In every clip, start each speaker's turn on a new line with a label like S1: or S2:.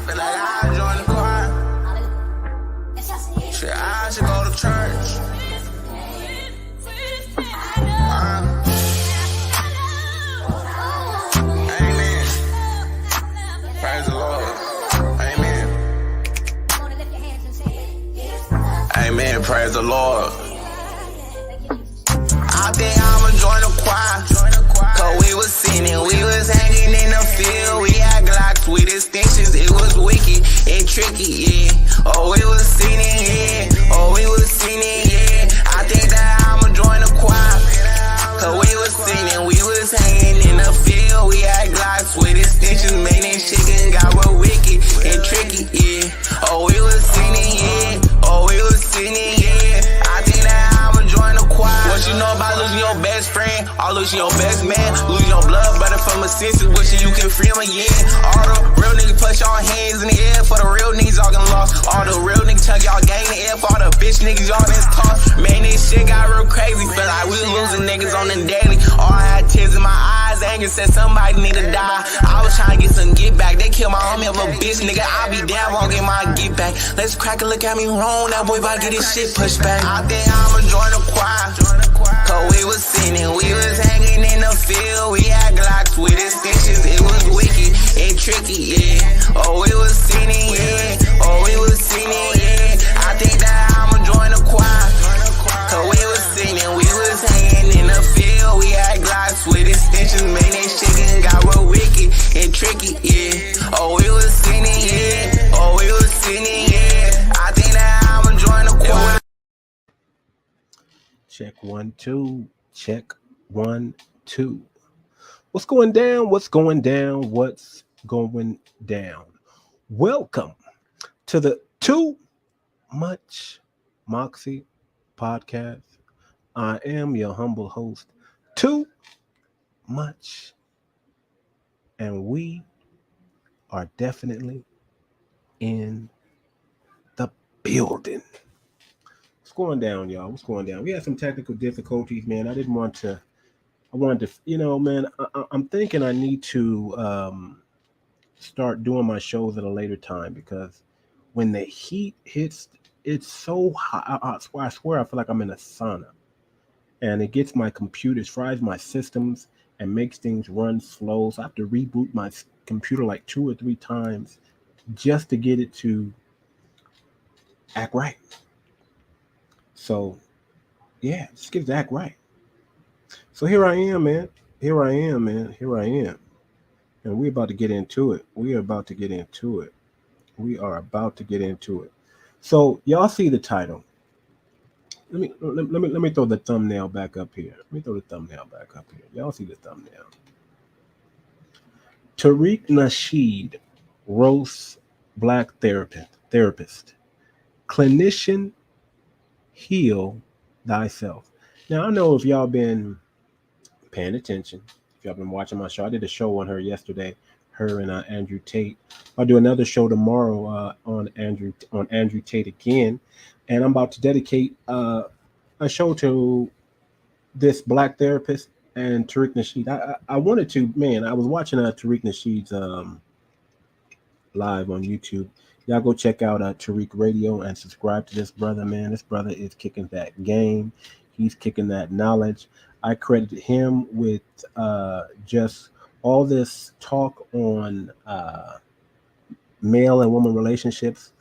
S1: feel like I join the choir. Shit, I should go to church. Amen. Praise the Lord. Amen. Amen. Praise the Lord. I think I'ma join the choir. Cause we was sinning, we was hanging in the field. We had Glocks with distinctions, it was wicked and tricky, yeah. Oh, we was sinning, yeah. Oh, we was sinning, yeah. I think that I'ma join the choir. Cause we was sinning, we was hanging in the field. We had Glocks with distinctions, made that shit and got real wicked and tricky, yeah. Oh, we was sinning, yeah. Oh, we was sinning, yeah. I think that I'ma join the choir. What you know about losing your best friend, or losing your best man, losing your blood brother from a sister, wishing you can free him again. All the real niggas put y'all hands in the air for the real niggas y'all getting lost. All the real niggas tell y'all gang in the air for all the bitch niggas y'all that's tossed. Man, this shit got real crazy, feel like we losing niggas on the daily. All I had tears in my eyes, anger said somebody need to die. I was trying to get some get back, they killed my homie of a bitch, nigga. I be down, won't get my get back. Let's crack and look at me wrong, that boy about to get his shit pushed back. I think I'ma join the choir. Cause we was sinning, we was hanging in the field. We had Glocks with extensions, it was wicked and tricky, yeah. Oh, we was sinning, yeah. Oh, we was sinning, yeah. I think that I'ma join the choir. Cause we was sinning, we was hanging in the field. We had Glocks with extensions, made that shit and got real wicked and tricky, yeah. Oh, we was sinning, yeah. Oh, we was sinning, yeah. I think that I'ma join the choir.
S2: Check 1 2. Check 1 2. What's going down? What's going down? What's going down? Welcome to the Too Much Moxie podcast. I am your humble host, Too Much, and we are definitely in the building. What's going down, y'all? What's going down? We had some technical difficulties, man. I wanted to, man, I'm thinking I need to start doing my shows at a later time, because when the heat hits, it's so hot. I swear I feel like I'm in a sauna, and it gets my computers, fries my systems, and makes things run slow. So I have to reboot my computer like 2 or 3 times just to get it to act right. So, yeah, just get it to act right. So here I am, man. Here I am. And we're about to get into it. We are about to get into it. So y'all see the title. Let me throw the thumbnail back up here. Y'all see the thumbnail. Tariq Nasheed Roasts Black Therapist Clinician Heal Thyself. Now, I know if y'all been paying attention, if y'all been watching my show, I did a show on her yesterday, her and Andrew Tate. I'll do another show tomorrow on Andrew Tate again, and I'm about to dedicate a show to this black therapist and Tariq Nasheed. I wanted to, man. I was watching Tariq Nasheed's live on YouTube. Y'all go check out Tariq Radio and subscribe to this brother, man. This brother is kicking that game. He's kicking that knowledge. I credit him with just all this talk on male and woman relationships,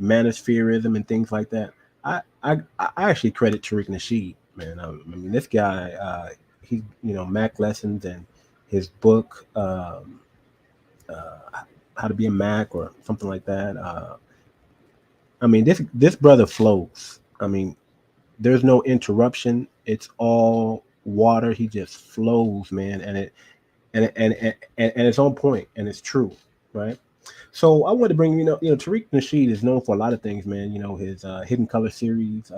S2: manospherism, and things like that. I actually credit Tariq Nasheed, man. I mean, this guy, he's Mac lessons and his book, How to Be a Mac or something like that. I mean, this brother flows. I mean, there's no interruption. It's all water. He just flows, man, and it's on point and it's true, right? So I wanted to bring Tariq Nasheed is known for a lot of things, man. His Hidden Color series,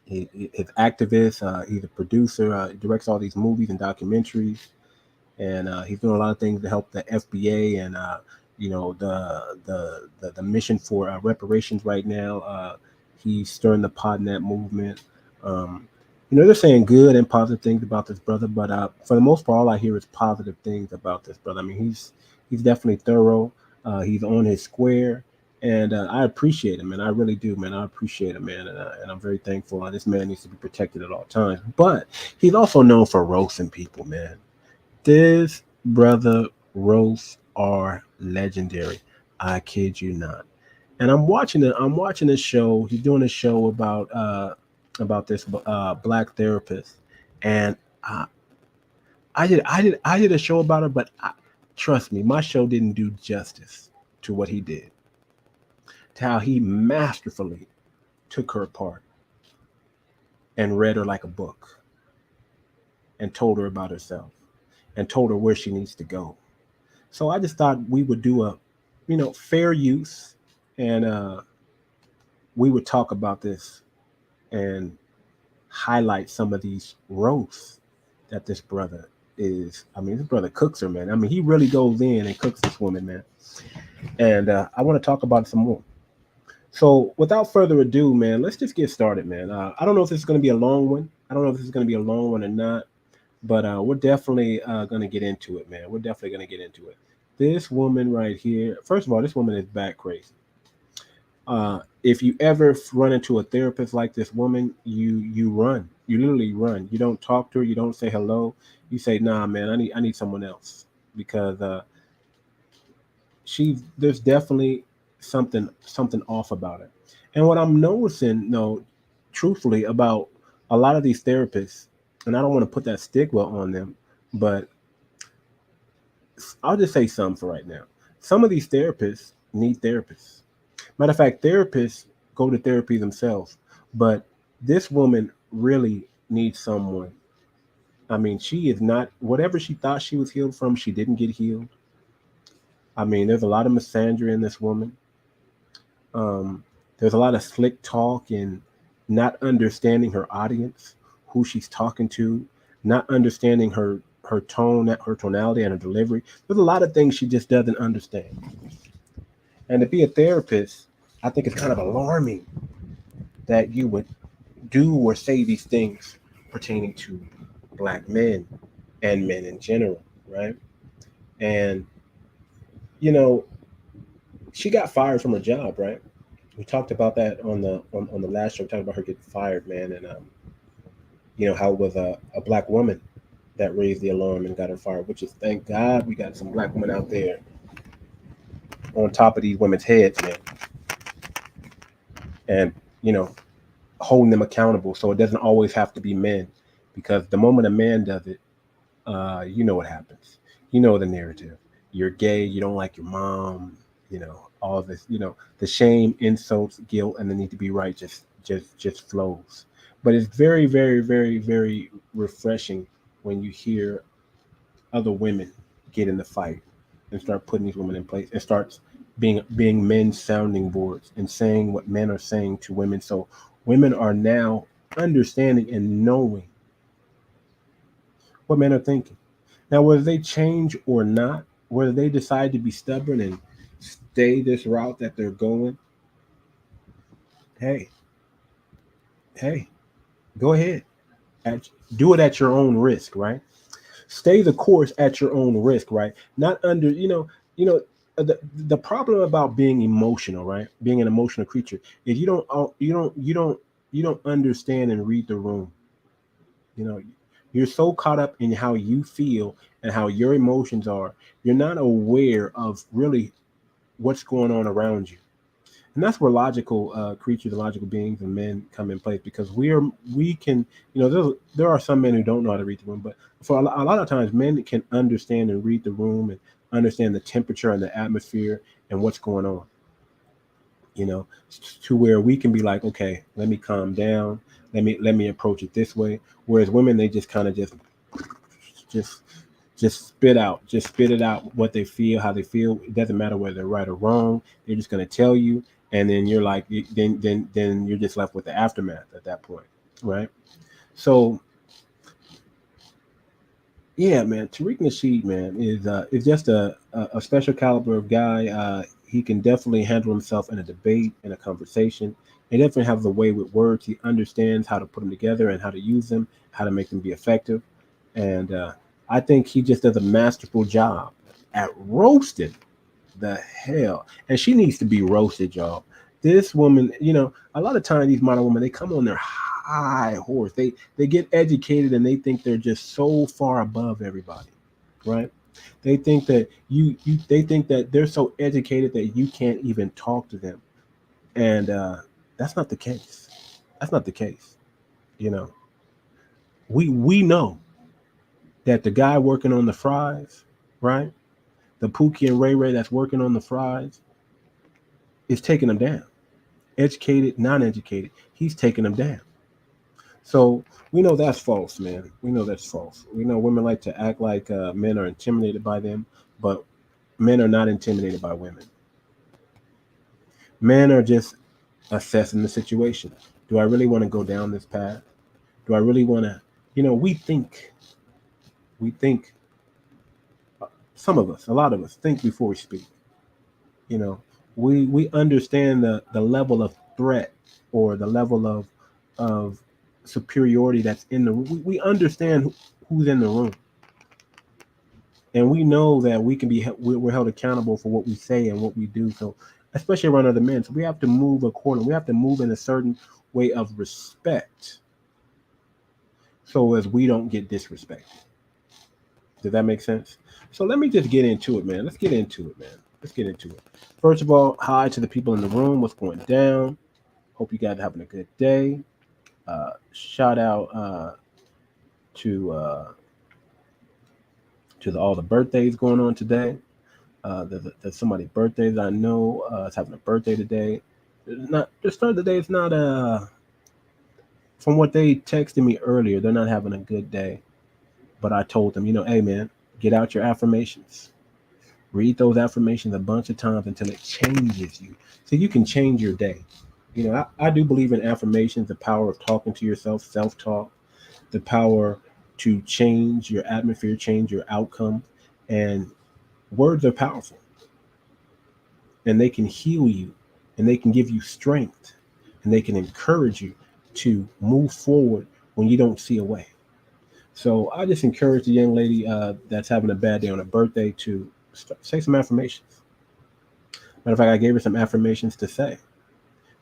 S2: his activist. He's a producer. He directs all these movies and documentaries, and he's doing a lot of things to help the FBA and the mission for reparations right now. He's stirring the pot in that movement. They're saying good and positive things about this brother, but for the most part, all I hear is positive things about this brother. I mean, he's definitely thorough. He's on his square, and I appreciate him, man. I really do, man. I appreciate him, man, and I'm very thankful. This man needs to be protected at all times. But he's also known for roasting people, man. This brother roasts are legendary. I kid you not. And I'm watching it. I'm watching this show. He's doing a show about this black therapist, and uh, I did a show about her, but trust me, my show didn't do justice to what he did, to how he masterfully took her apart and read her like a book, and told her about herself, and told her where she needs to go. So I just thought we would do a, fair use, and we would talk about this and highlight some of these roasts that this brother is. I mean, this brother cooks her, man. I mean, he really goes in and cooks this woman, man. And I want to talk about it some more. So without further ado, man, let's just get started, man. I don't know if this is going to be a long one. I don't know if this is going to be a long one or not, but we're definitely going to get into it, man. We're definitely going to get into it. This woman right here, first of all, this woman is back crazy. If you ever run into a therapist like this woman, you run. You literally run. You don't talk to her. You don't say hello. You say, "Nah, man, I need someone else," because there's definitely something off about it. And what I'm noticing, no, truthfully, about a lot of these therapists, and I don't want to put that stigma on them, but I'll just say some for right now. Some of these therapists need therapists. Matter of fact, therapists go to therapy themselves, but this woman really needs someone. I mean, she is not, whatever she thought she was healed from, she didn't get healed. I mean, there's a lot of misandry in this woman. There's a lot of slick talk and not understanding her audience, who she's talking to, not understanding her tone, her tonality, and her delivery. There's a lot of things she just doesn't understand. And to be a therapist, I think it's kind of alarming that you would do or say these things pertaining to black men and men in general, right? And she got fired from her job, right? We talked about that on the last show. We talked about her getting fired, man, and how it was a black woman that raised the alarm and got her fired. Which is, thank God, we got some black women out there on top of these women's heads, man, and holding them accountable, so it doesn't always have to be men, because the moment a man does it, you know what happens. You know the narrative. You're gay. You don't like your mom. All this. The shame, insults, guilt, and the need to be right just flows. But it's very, very, very, very refreshing when you hear other women get in the fight and start putting these women in place and starts being men's sounding boards and saying what men are saying to women. So women are now understanding and knowing what men are thinking. Now, whether they change or not, whether they decide to be stubborn and stay this route that they're going, hey, go ahead. Do it at your own risk, right? Stay the course at your own risk, right? Not under, the problem about being emotional, right? Being an emotional creature is you don't understand and read the room. You're so caught up in how you feel and how your emotions are. You're not aware of really what's going on around you. And that's where logical creatures and logical beings and men come in place, because we can, there are some men who don't know how to read the room, but for a lot of times men can understand and read the room and understand the temperature and the atmosphere and what's going on, to where we can be like, okay, let me calm down. Let me approach it this way. Whereas women, they just kind of just spit it out, what they feel, how they feel. It doesn't matter whether they're right or wrong. They're just going to tell you. And then you're like, then you're just left with the aftermath at that point, right? So, yeah, man, Tariq Nasheed, man, is just a special caliber of guy. He can definitely handle himself in a debate, in a conversation. He definitely has the way with words. He understands how to put them together and how to use them, how to make them be effective. And I think he just does a masterful job at roasting the hell? And she needs to be roasted, y'all. This woman, a lot of times these modern women, they come on their high horse. They get educated and they think they're just so far above everybody, right? They think that they think that they're so educated that you can't even talk to them, and that's not the case. That's not the case. You know, we know that the guy working on the fries, right? The Pookie and Ray Ray that's working on the fries is taking them down. Educated, non-educated, he's taking them down. So we know that's false, man. We know that's false. We know women like to act like men are intimidated by them, but men are not intimidated by women. Men are just assessing the situation. Do I really want to go down this path? Do I really want to, we think, some of us, a lot of us think before we speak. You know, we understand the level of threat or the level of superiority that's in the room. We understand who's in the room, and we know that we can be we're held accountable for what we say and what we do. So, especially around other men, so we have to move accordingly. We have to move in a certain way of respect, so as we don't get disrespected. Does that make sense? So let me just get into it, man. Let's get into it, man. Let's get into it. First of all, hi to the people in the room. What's going down? Hope you guys are having a good day. Shout out to all the birthdays going on today. There's somebody's birthdays I know is having a birthday today. Not the start of the day. It's not from what they texted me earlier. They're not having a good day. But I told them, hey man, get out your affirmations. Read those affirmations a bunch of times until it changes you, so you can change your day. I do believe in affirmations, the power of talking to yourself, self-talk, the power to change your atmosphere, change your outcome. And words are powerful, and they can heal you, and they can give you strength, and they can encourage you to move forward when you don't see a way. So I just encourage the young lady that's having a bad day on her birthday to say some affirmations. Matter of fact, I gave her some affirmations to say.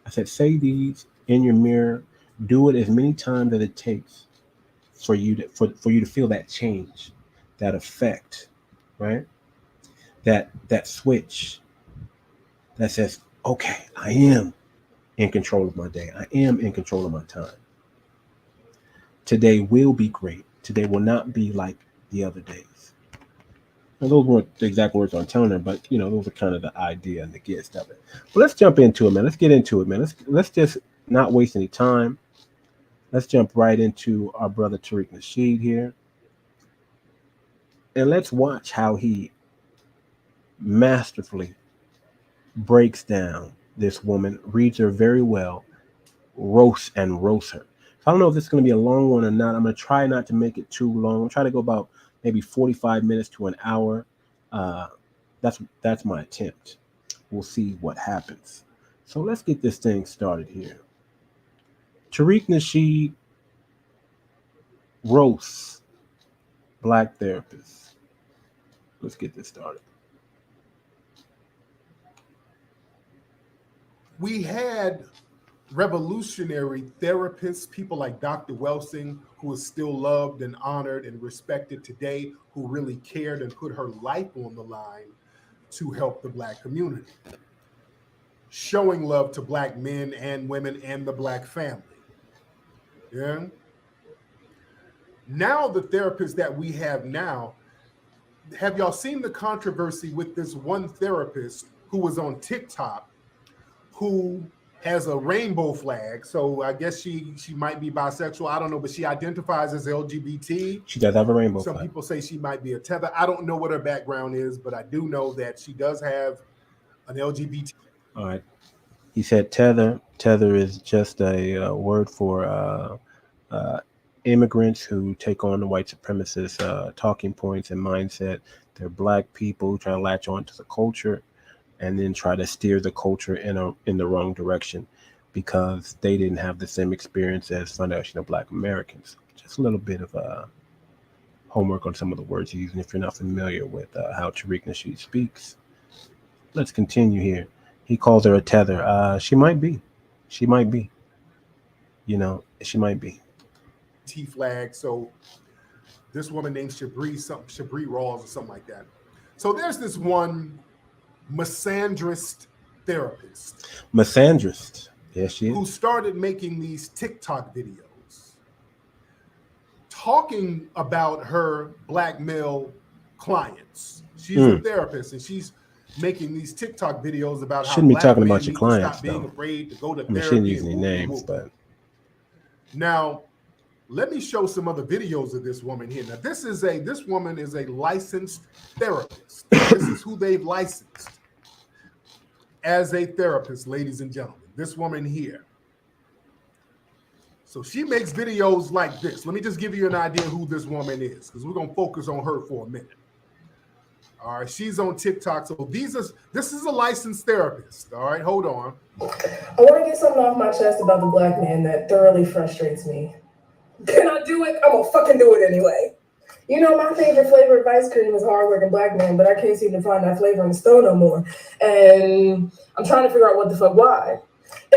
S2: I said, say these in your mirror. Do it as many times as it takes for you to feel that change, that effect, right? That switch that says, okay, I am in control of my day. I am in control of my time. Today will be great. Today will not be like the other days. Now, those weren't the exact words I'm telling her, but those are kind of the idea and the gist of it. But let's jump into it, man. Let's get into it, man. Let's just not waste any time. Let's jump right into our brother Tariq Nasheed here, and let's watch how he masterfully breaks down this woman, reads her very well, roasts her. So I don't know if this is going to be a long one or not. I'm going to try not to make it too long. I'll try to go about maybe 45 minutes to an hour. That's my attempt. We'll see what happens. So let's get this thing started here. Tariq Nasheed roasts Black therapists. Let's get this started.
S3: We had revolutionary therapists, people like Dr. Welsing, who is still loved and honored and respected today, who really cared and put her life on the line to help the Black community, showing love to Black men and women and the Black family. Yeah. Now the therapists that we have now, have y'all seen the controversy with this one therapist who was on TikTok who has a rainbow flag? So I guess she might be bisexual. I don't know, but she identifies as LGBT.
S2: She does have a rainbow
S3: flag.
S2: Some
S3: people say she might be a tether. I don't know what her background is, but I do know that she does have an LGBT.
S2: All right. He said tether. Tether is just a word for immigrants who take on the white supremacist talking points and mindset. They're Black people who try to latch on to the culture and then try to steer the culture in the wrong direction because they didn't have the same experience as foundational Black Americans. Just a little bit of homework on some of the words he's using if you're not familiar with how Tariq Nasheed speaks. let's continue here. He calls her a tether. She might be. She might be. You know, she might be.
S3: T-flag. So this woman named Shabri Rawls or something like that. So there's this one misandrist therapist.
S2: Misandrist. Yes, she is.
S3: Who started making these TikTok videos talking about her black male clients. She's a therapist, and she's making these TikTok videos about
S2: shouldn't
S3: how
S2: be talking
S3: black
S2: about
S3: men
S2: your
S3: need
S2: clients,
S3: to stop being
S2: though.
S3: afraid to go to
S2: I mean,
S3: therapy.
S2: shouldn't use any names, but
S3: now let me show some other videos of this woman here. Now, this woman is a licensed therapist. This is who they've licensed as a therapist, ladies and gentlemen. This woman here. So she makes videos like this. Let me just give you an idea who this woman is, because we're going to focus on her for a minute. All right, she's on TikTok. So this is a licensed therapist. All right, hold on.
S4: I want to get something off my chest about the black man that thoroughly frustrates me. Can I do it? I'm going to fucking do it anyway. You know, my favorite flavor of ice cream is hardworking black man, but I can't seem to find that flavor in the store no more. And I'm trying to figure out what the fuck why.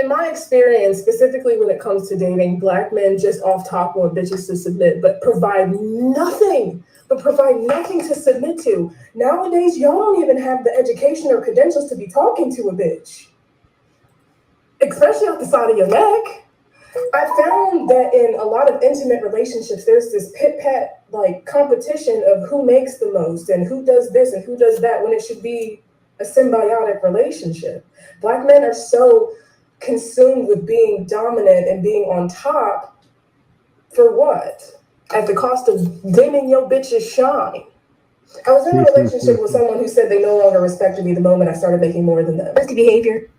S4: In my experience, specifically when it comes to dating, black men just off top want bitches to submit, but provide nothing to submit to. Nowadays, y'all don't even have the education or credentials to be talking to a bitch, especially off the side of your neck. I found that in a lot of intimate relationships, there's this pit-pat like competition of who makes the most and who does this and who does that, when it should be a symbiotic relationship. Black men are so consumed with being dominant and being on top. For what? At the cost of dimming your bitch's shine. I was in a relationship with someone who said they no longer respected me the moment I started making more than them. Risky behavior.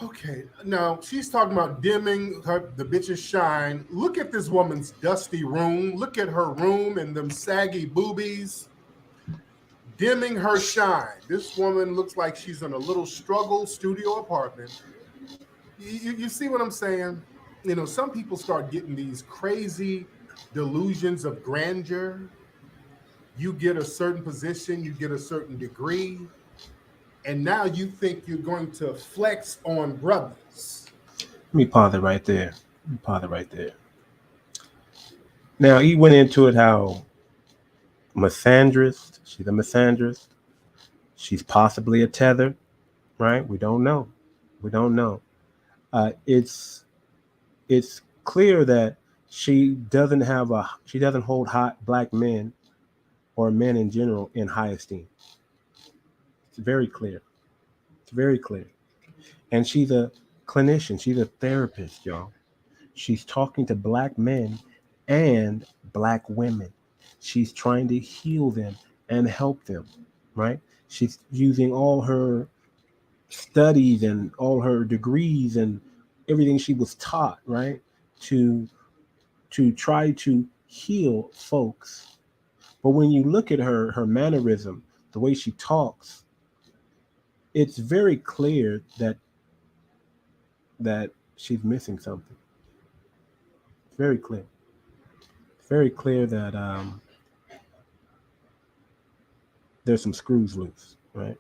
S3: Okay, now she's talking about dimming the bitch's shine. Look at this woman's dusty room. Look at her room and them saggy boobies. Dimming her shine. This woman looks like she's in a little struggle studio apartment. You see what I'm saying? You know, some people start getting these crazy delusions of grandeur. You get a certain position, you get a certain degree, and now you think you're going to flex on brothers.
S2: let me pause it right there. Now, he went into it how misandrist, she's a misandrist. She's possibly a tether, right? We don't know. It's clear that she doesn't hold hot black men or men in general in high esteem. It's very clear. And she's a clinician. She's a therapist, y'all. She's talking to black men and black women. She's trying to heal them and help them, right? She's using all her studies and all her degrees and everything she was taught, right, to try to heal folks. But when you look at her mannerism, the way she talks, it's very clear that she's missing something. It's very clear. It's very clear that there's some screws loose, right?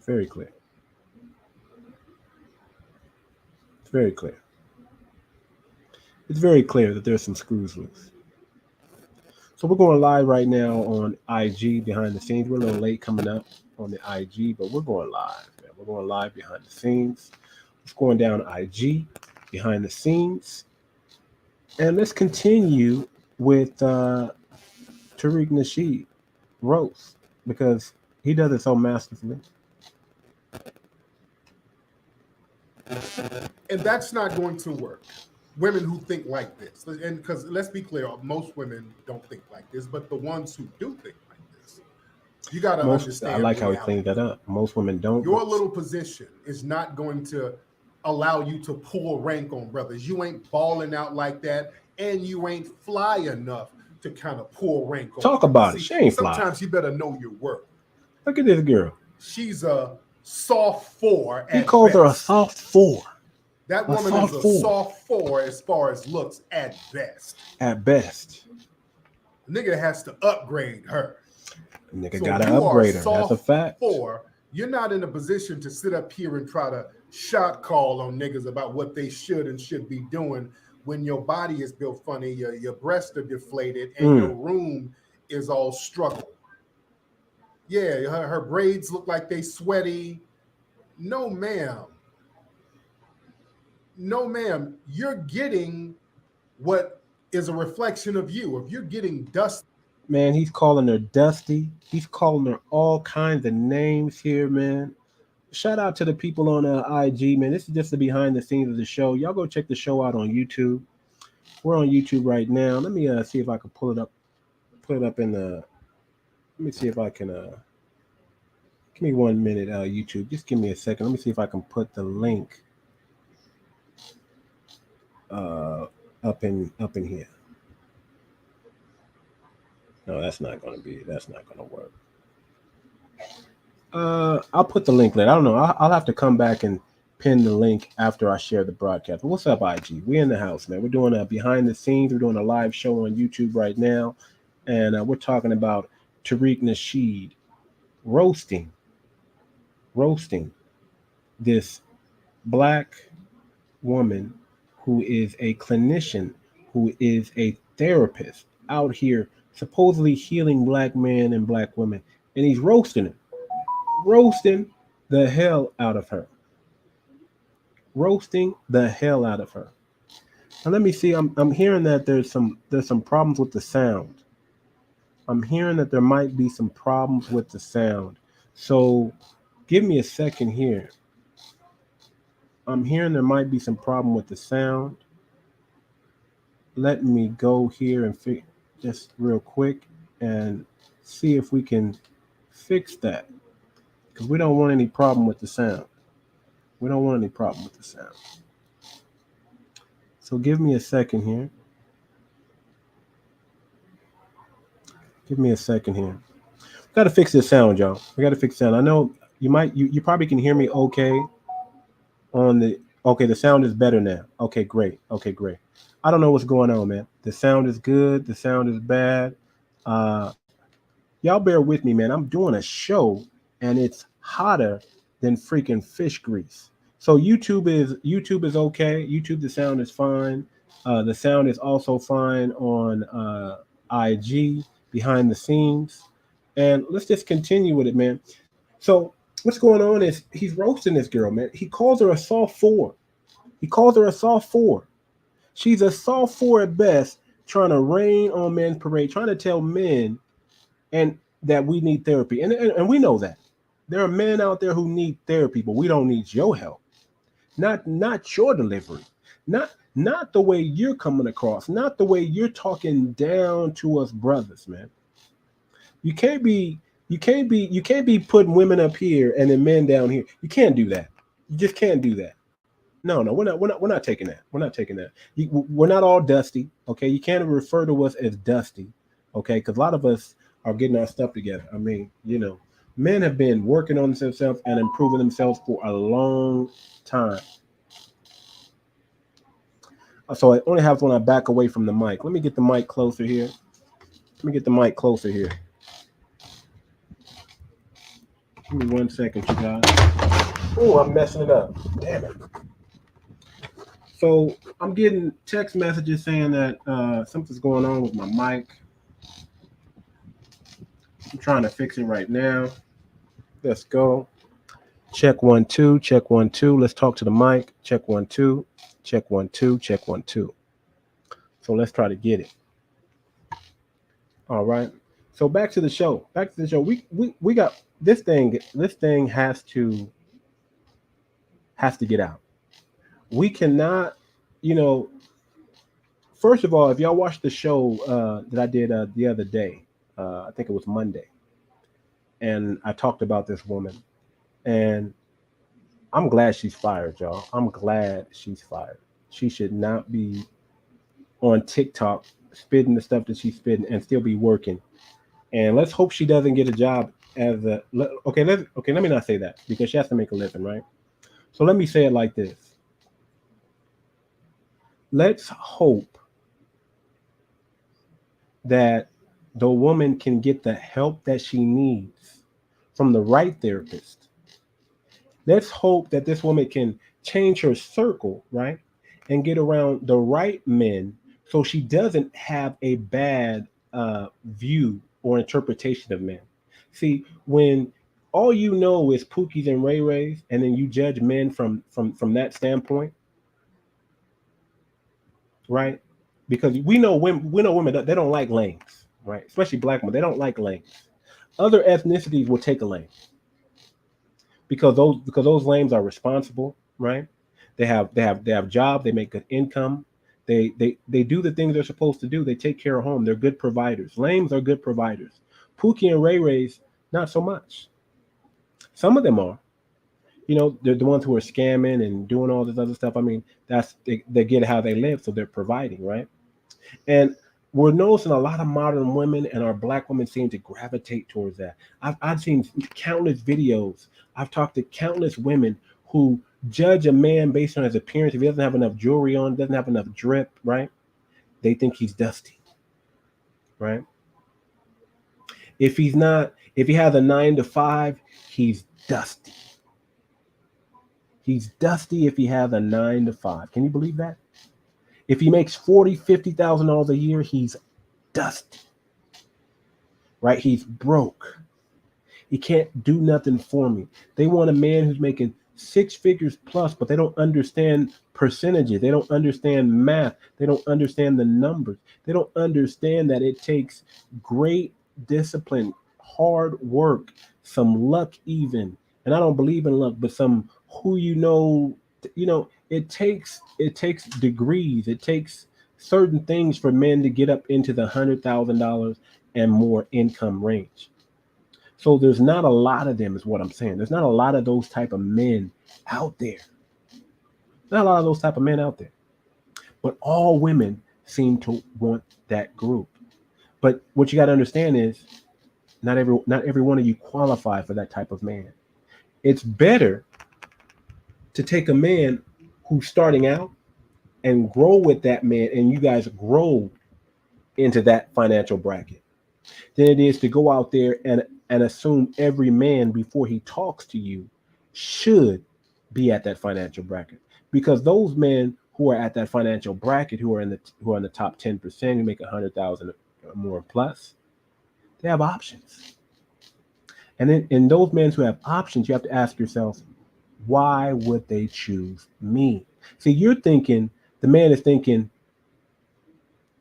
S2: Very clear. It's very clear. It's very clear that there's some screws loose. So we're going live right now on IG behind the scenes. We're a little late coming up on the IG, but we're going live. Man. We're going live behind the scenes. It's going down IG behind the scenes. And let's continue with Tariq Nasheed Roasts, because he does it so masterfully.
S3: And that's not going to work. Women who think like this, and because let's be clear, most women don't think like this, but the ones who do think like this, you got to understand.
S2: I like how he cleaned that up. Most women don't.
S3: Your little position is not going to allow you to pull rank on brothers. You ain't balling out like that, and you ain't fly enough to kind of pull rank on.
S2: Talk about it. She ain't fly.
S3: Sometimes you better know your worth.
S2: Look at this girl.
S3: She's a soft 4.
S2: He calls her a soft 4.
S3: That woman is a soft 4 as far as looks at best.
S2: At best.
S3: The nigga has to upgrade her.
S2: The nigga gotta upgrade her. That's a fact.
S3: 4, You're not in a position to sit up here and try to shot call on niggas about what they should and should be doing when your body is built funny, your breasts are deflated, and your room is all struggle. Yeah, her braids look like they sweaty. No, ma'am. No, ma'am. You're getting what is a reflection of you. If you're getting dust,
S2: Man, he's calling her Dusty. He's calling her all kinds of names here, man. Shout out to the people on IG, man. This is just the behind the scenes of the show. Y'all go check the show out on YouTube. We're on YouTube right now. Let me see if I can pull it up. Put it up in the. Let me see if I can. Give me 1 minute, YouTube. Just give me a second. Let me see if I can put the link up in here. No, that's not going to work. I'll put the link later. I don't know. I'll have to come back and pin the link after I share the broadcast. But what's up, IG? We in the house, man. We're doing a behind the scenes. We're doing a live show on YouTube right now, and we're talking about Tariq Nasheed roasting this black woman who is a clinician, who is a therapist out here supposedly healing black men and black women, and he's roasting the hell out of her. Roasting the hell out of her. Now let me see. I'm hearing that there's some problems with the sound. I'm hearing that there might be some problems with the sound. So give me a second here. I'm hearing there might be some problem with the sound. Let me go here and just real quick and see if we can fix that. Because we don't want any problem with the sound. We don't want any problem with the sound. So give me a second here. Give me a second here. We got to fix this sound, y'all. We got to fix sound. I know you probably can hear me okay on the, okay, the sound is better now. Okay, great. I don't know what's going on, man. The sound is good. The sound is bad. Y'all bear with me, man. I'm doing a show and it's hotter than freaking fish grease. So YouTube is okay. YouTube, the sound is fine. The sound is also fine on IG, behind the scenes. And let's just continue with it, man. So what's going on is he's roasting this girl, man. He calls her a soft 4. She's a soft 4 at best, trying to rain on men's parade, trying to tell men and that we need therapy. And we know that. There are men out there who need therapy, but we don't need your help. Not your delivery. Not the way you're coming across, not the way you're talking down to us brothers, man. You can't be putting women up here and then men down here. You can't do that. You just can't do that. No, we're not taking that. We're not taking that. We're not all dusty, okay? You can't refer to us as dusty, okay? Because a lot of us are getting our stuff together. I mean, men have been working on themselves and improving themselves for a long time. So I only have when I back away from the mic. Let me get the mic closer here. Give me 1 second, you guys. Oh, I'm messing it up. Damn it. So I'm getting text messages saying that something's going on with my mic. I'm trying to fix it right now. Let's go. Check 1 2. Check 1 2. Let's talk to the mic. Check 1 2. Check 1 2. Check 1 2. So let's try to get it. All right. So back to the show. We got this thing. This thing has to get out. We cannot, first of all, if y'all watched the show that I did the other day, I think it was Monday, and I talked about this woman, and I'm glad she's fired, y'all. I'm glad she's fired. She should not be on TikTok spitting the stuff that she's spitting and still be working. And let's hope she doesn't get a job as a, let me not say that because she has to make a living, right? So let me say it like this. Let's hope that the woman can get the help that she needs from the right therapist, Let's hope that this woman can change her circle, right? And get around the right men so she doesn't have a bad view or interpretation of men. See, when all you know is Pookies and Ray Rays, and then you judge men from that standpoint, right? Because we know women they don't like lanes, right? Especially black women, they don't like lanes. Other ethnicities will take a lane because those lanes are responsible, right? They have jobs, they make good income, they do the things they're supposed to do. They take care of home. They're good providers. Lames are good providers. Pookie and Ray Rays, not so much. Some of them are. They're the ones who are scamming and doing all this other stuff. I mean, they get how they live, so they're providing, right? And we're noticing a lot of modern women and our black women seem to gravitate towards that. I've seen countless videos. I've talked to countless women who judge a man based on his appearance. If he doesn't have enough jewelry on, doesn't have enough drip, right? They think he's dusty, right? If he has a 9 to 5, he's dusty. He's dusty if he has a 9 to 5. Can you believe that? If he makes $40,000-$50,000 a year, he's dusty, right? He's broke. He can't do nothing for me. They want a man who's making 6 figures plus, but they don't understand percentages. They don't understand math. They don't understand the numbers. They don't understand that it takes great discipline, hard work, some luck even. And I don't believe in luck, but some it takes degrees. It takes certain things for men to get up into the $100,000 and more income range. So there's not a lot of them, is what I'm saying. There's not a lot of those type of men out there. Not a lot of those type of men out there. But all women seem to want that group. But what you got to understand is not every one of you qualify for that type of man. It's better to take a man who's starting out and grow with that man, and you guys grow into that financial bracket, than it is to go out there and assume every man before he talks to you should be at that financial bracket. Because those men who are at that financial bracket, who are in the top 10%, who make 100,000 or more plus, they have options. And then in those men who have options, you have to ask yourself, why would they choose me? See, the man is thinking,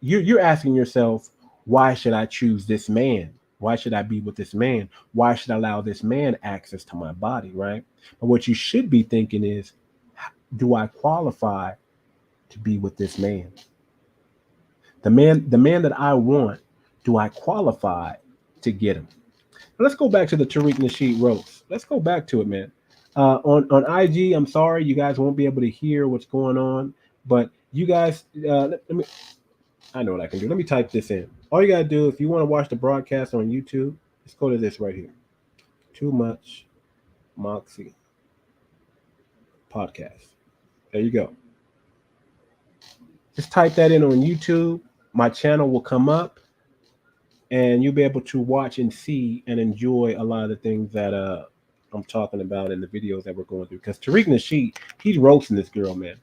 S2: you're asking yourself, why should I choose this man? Why should I be with this man? Why should I allow this man access to my body, right? But what you should be thinking is, do I qualify to be with this man? The man that I want, do I qualify to get him? Now let's go back to the Tariq Nasheed Roasts. Let's go back to it, man. On IG, I'm sorry, you guys won't be able to hear what's going on, but you guys, I know what I can do. Let me type this in. All you got to do, if you want to watch the broadcast on YouTube, just go to this right here. Too Much Moxie Podcast. There you go. Just type that in on YouTube. My channel will come up, and you'll be able to watch and see and enjoy a lot of the things that I'm talking about in the videos that we're going through. Because Tariq Nasheed, he's roasting this girl, man.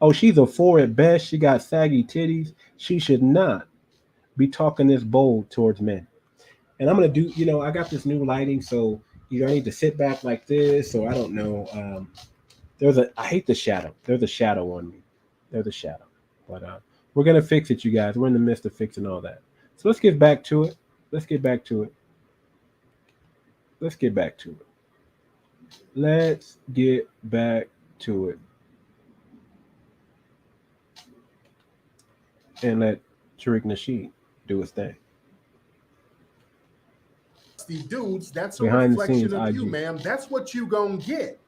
S2: Oh, she's a 4 at best. She got saggy titties. She should not be talking this bold towards men. And I'm going to do, I got this new lighting, so either I need to sit back like this, or I don't know. I hate the shadow. There's a shadow on me. There's a shadow. But we're going to fix it, you guys. We're in the midst of fixing all that. So let's get back to it. Let's get back to it. Let's get back to it. And let Tariq Nasheed do his thing.
S3: The dudes, that's a
S2: Behind
S3: reflection of
S2: IG.
S3: you, ma'am. That's what you gonna get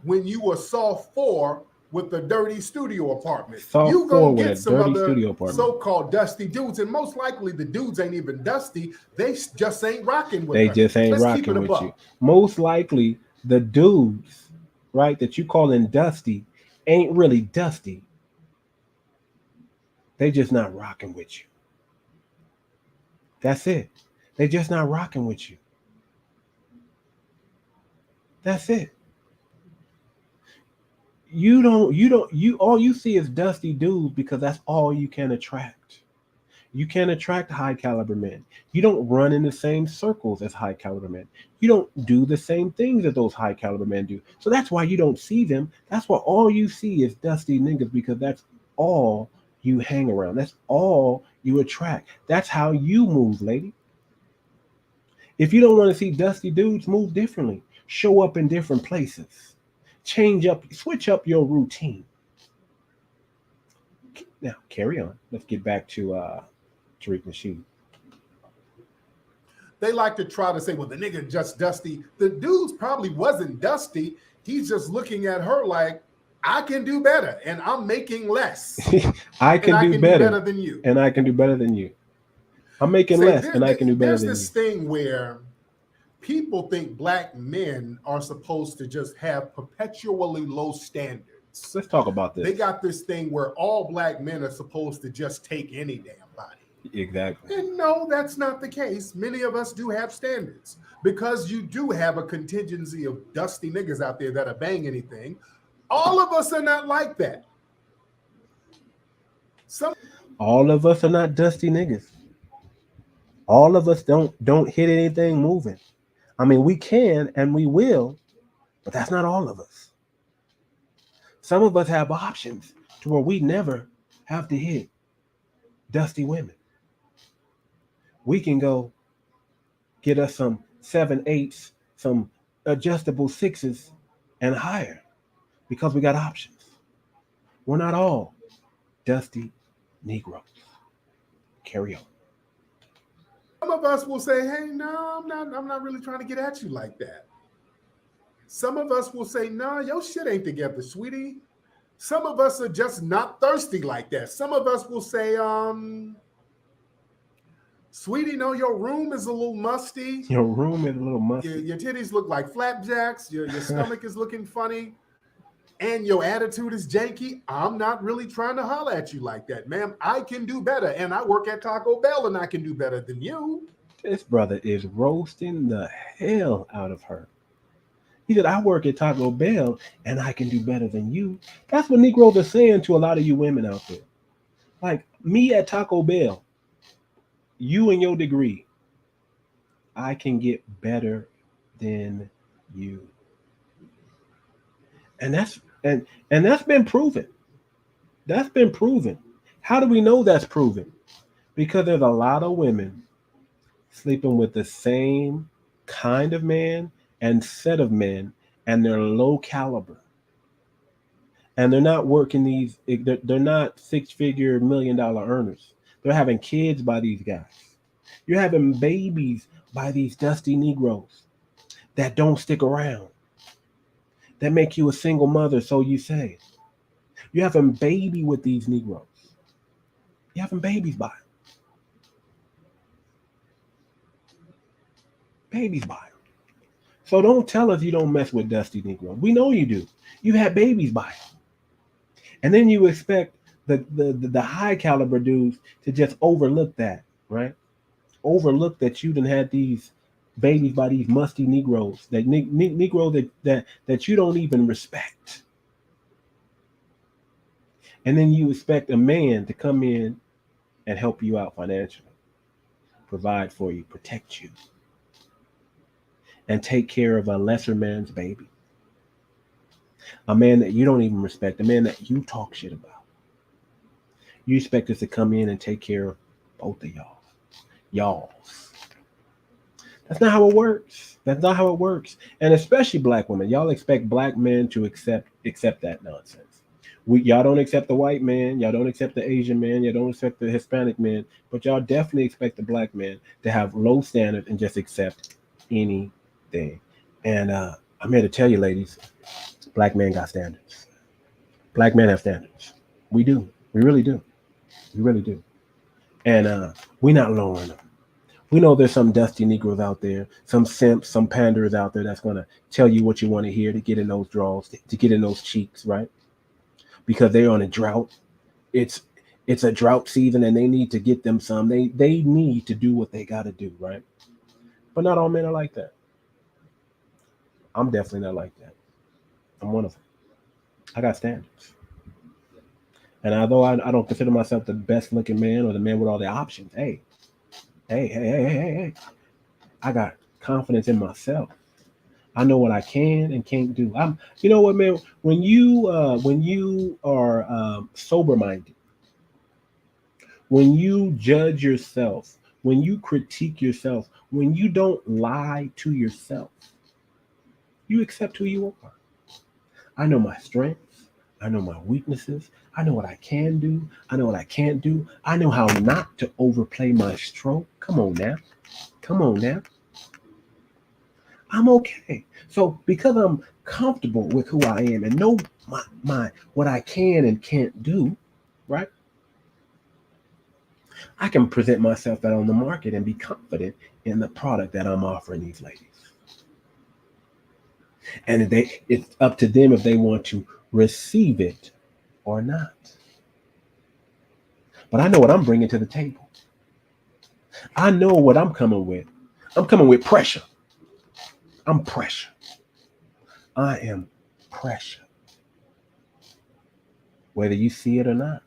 S3: when you a soft 4 with a dirty studio apartment. You gonna get some other so-called dusty dudes, and most likely the dudes ain't even dusty. They just ain't rocking with us.
S2: They just ain't rocking with you. Most likely the dudes, right, that you calling dusty ain't really dusty. They just not rocking with you. That's it. They just not rocking with you. That's it. All you see is dusty dudes because that's all you can attract. You can't attract high caliber men. You don't run in the same circles as high caliber men. You don't do the same things that those high caliber men do. So that's why you don't see them. That's why all you see is dusty niggas, because that's all you hang around. That's all you attract. That's how you move, lady. If you don't want to see dusty dudes, move differently. Show up in different places. Switch up your routine. Now, carry on. Let's get back to Tariq Nasheed.
S3: They like to try to say, well, the nigga just dusty. The dude's probably wasn't dusty. He's just looking at her like, I can do better, and I'm making less.
S2: I can do better
S3: than you.
S2: And I can do better than you. I'm making less, and I can do better than you.
S3: There's this thing where people think black men are supposed to just have perpetually low standards.
S2: Let's talk about this.
S3: They got this thing where all black men are supposed to just take any damn body.
S2: Exactly.
S3: And no, that's not the case. Many of us do have standards, because you do have a contingency of dusty niggas out there that'll bang anything. All of us are not like that.
S2: All of us are not dusty niggas. All of us don't hit anything moving. I mean, we can and we will, but that's not all of us. Some of us have options to where we never have to hit dusty women. We can go get us some 7/8s, some adjustable 6s, and higher, because we got options. We're not all dusty Negroes. Carry on.
S3: Some of us will say, hey, no, I'm not really trying to get at you like that. Some of us will say, no, your shit ain't together, sweetie. Some of us are just not thirsty like that. Some of us will say, sweetie, no, your room is a little musty.
S2: Your room is a little musty.
S3: Your titties look like flapjacks. Your stomach is looking funny. And your attitude is janky. I'm not really trying to holler at you like that, ma'am. I can do better. And I work at Taco Bell, and I can do better than you.
S2: This brother is roasting the hell out of her. He said, I work at Taco Bell, and I can do better than you. That's what Negroes are saying to a lot of you women out there. Like, me at Taco Bell, you and your degree, I can get better than you. And that's been proven. That's been proven. How do we know that's proven? Because there's a lot of women sleeping with the same kind of man and set of men, and they're low caliber. And they're not working they're not six-figure $1 million earners. They're having kids by these guys. You're having babies by these dusty Negroes that don't stick around, that make you a single mother, so you say. You're having baby with these Negroes. You're having babies by them. Babies by them. So don't tell us you don't mess with dusty Negroes. We know you do. You've had babies by them. And then you expect the high caliber dudes to just overlook that, right? Overlook that you done had these babies by these musty Negroes, that Negro that you don't even respect. And then you expect a man to come in and help you out financially, provide for you, protect you, and take care of a lesser man's baby. A man that you don't even respect, a man that you talk shit about. You expect us to come in and take care of both of y'all's. That's not how it works. That's not how it works. And especially black women. Y'all expect black men to accept that nonsense. Y'all don't accept the white man. Y'all don't accept the Asian man. Y'all don't accept the Hispanic man. But y'all definitely expect the black man to have low standards and just accept anything. And I'm here to tell you, ladies, black men got standards. Black men have standards. We do. We really do. We really do. And we're not lowering them. We know there's some dusty Negroes out there, some simps, some panders out there that's going to tell you what you want to hear to get in those draws, to get in those cheeks, right? Because they're on a drought. It's a drought season and they need to get them some. They need to do what they got to do, right? But not all men are like that. I'm definitely not like that. I'm one of them. I got standards. And although I don't consider myself the best looking man or the man with all the options, hey, I got confidence in myself. I know what I can and can't do. You know what, man? When you are sober minded, when you judge yourself, when you critique yourself, when you don't lie to yourself, you accept who you are. I know my strengths. I know my weaknesses. I know what I can do. I know what I can't do. I know how not to overplay my stroke. Come on now. Come on now. I'm okay. So because I'm comfortable with who I am and know my what I can and can't do, right? I can present myself out on the market and be confident in the product that I'm offering these ladies. And it's up to them if they want to receive it or not. But I know what I'm bringing to the table. I know what I'm coming with. I'm coming with pressure. I'm pressure. I am pressure. Whether you see it or not.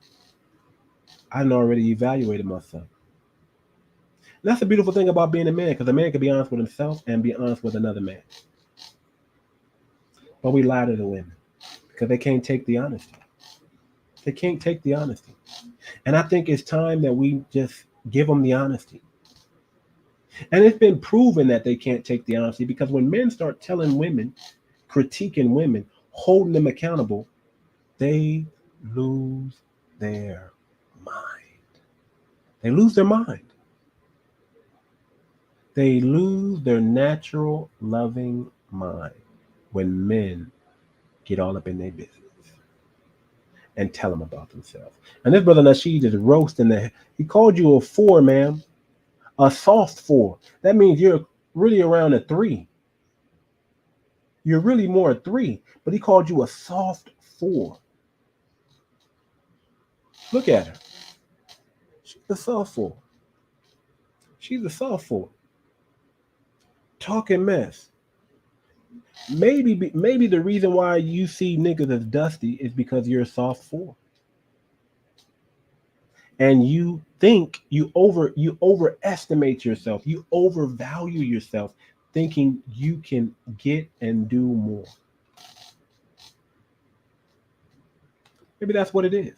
S2: I already evaluated myself. And that's the beautiful thing about being a man, because a man can be honest with himself and be honest with another man. But we lie to the women because they can't take the honesty. They can't take the honesty. And I think it's time that we just give them the honesty. And it's been proven that they can't take the honesty, because when men start telling women, critiquing women, holding them accountable, they lose their mind. They lose their mind. They lose their natural loving mind when men get all up in their business and tell them about themselves. And this brother Nasheed is roasting the. He called you a 4, ma'am. A soft 4. That means you're really around a 3. You're really more a 3, but he called you a soft 4. Look at her. She's a soft 4. She's a soft 4. Talking mess. Maybe the reason why you see niggas as dusty is because you're a soft 4. And you think you overestimate yourself. You overvalue yourself, thinking you can get and do more. Maybe that's what it is.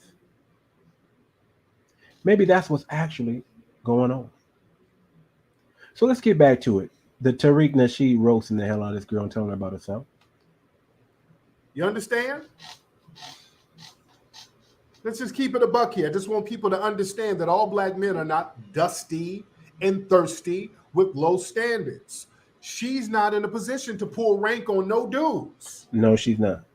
S2: Maybe that's what's actually going on. So let's get back to it. The Tariq Nasheed roasting the hell out of this girl and telling her about herself.
S3: You understand? Let's just keep it a buck here. I just want people to understand that all black men are not dusty and thirsty with low standards. She's not in a position to pull rank on no dudes.
S2: No, she's not.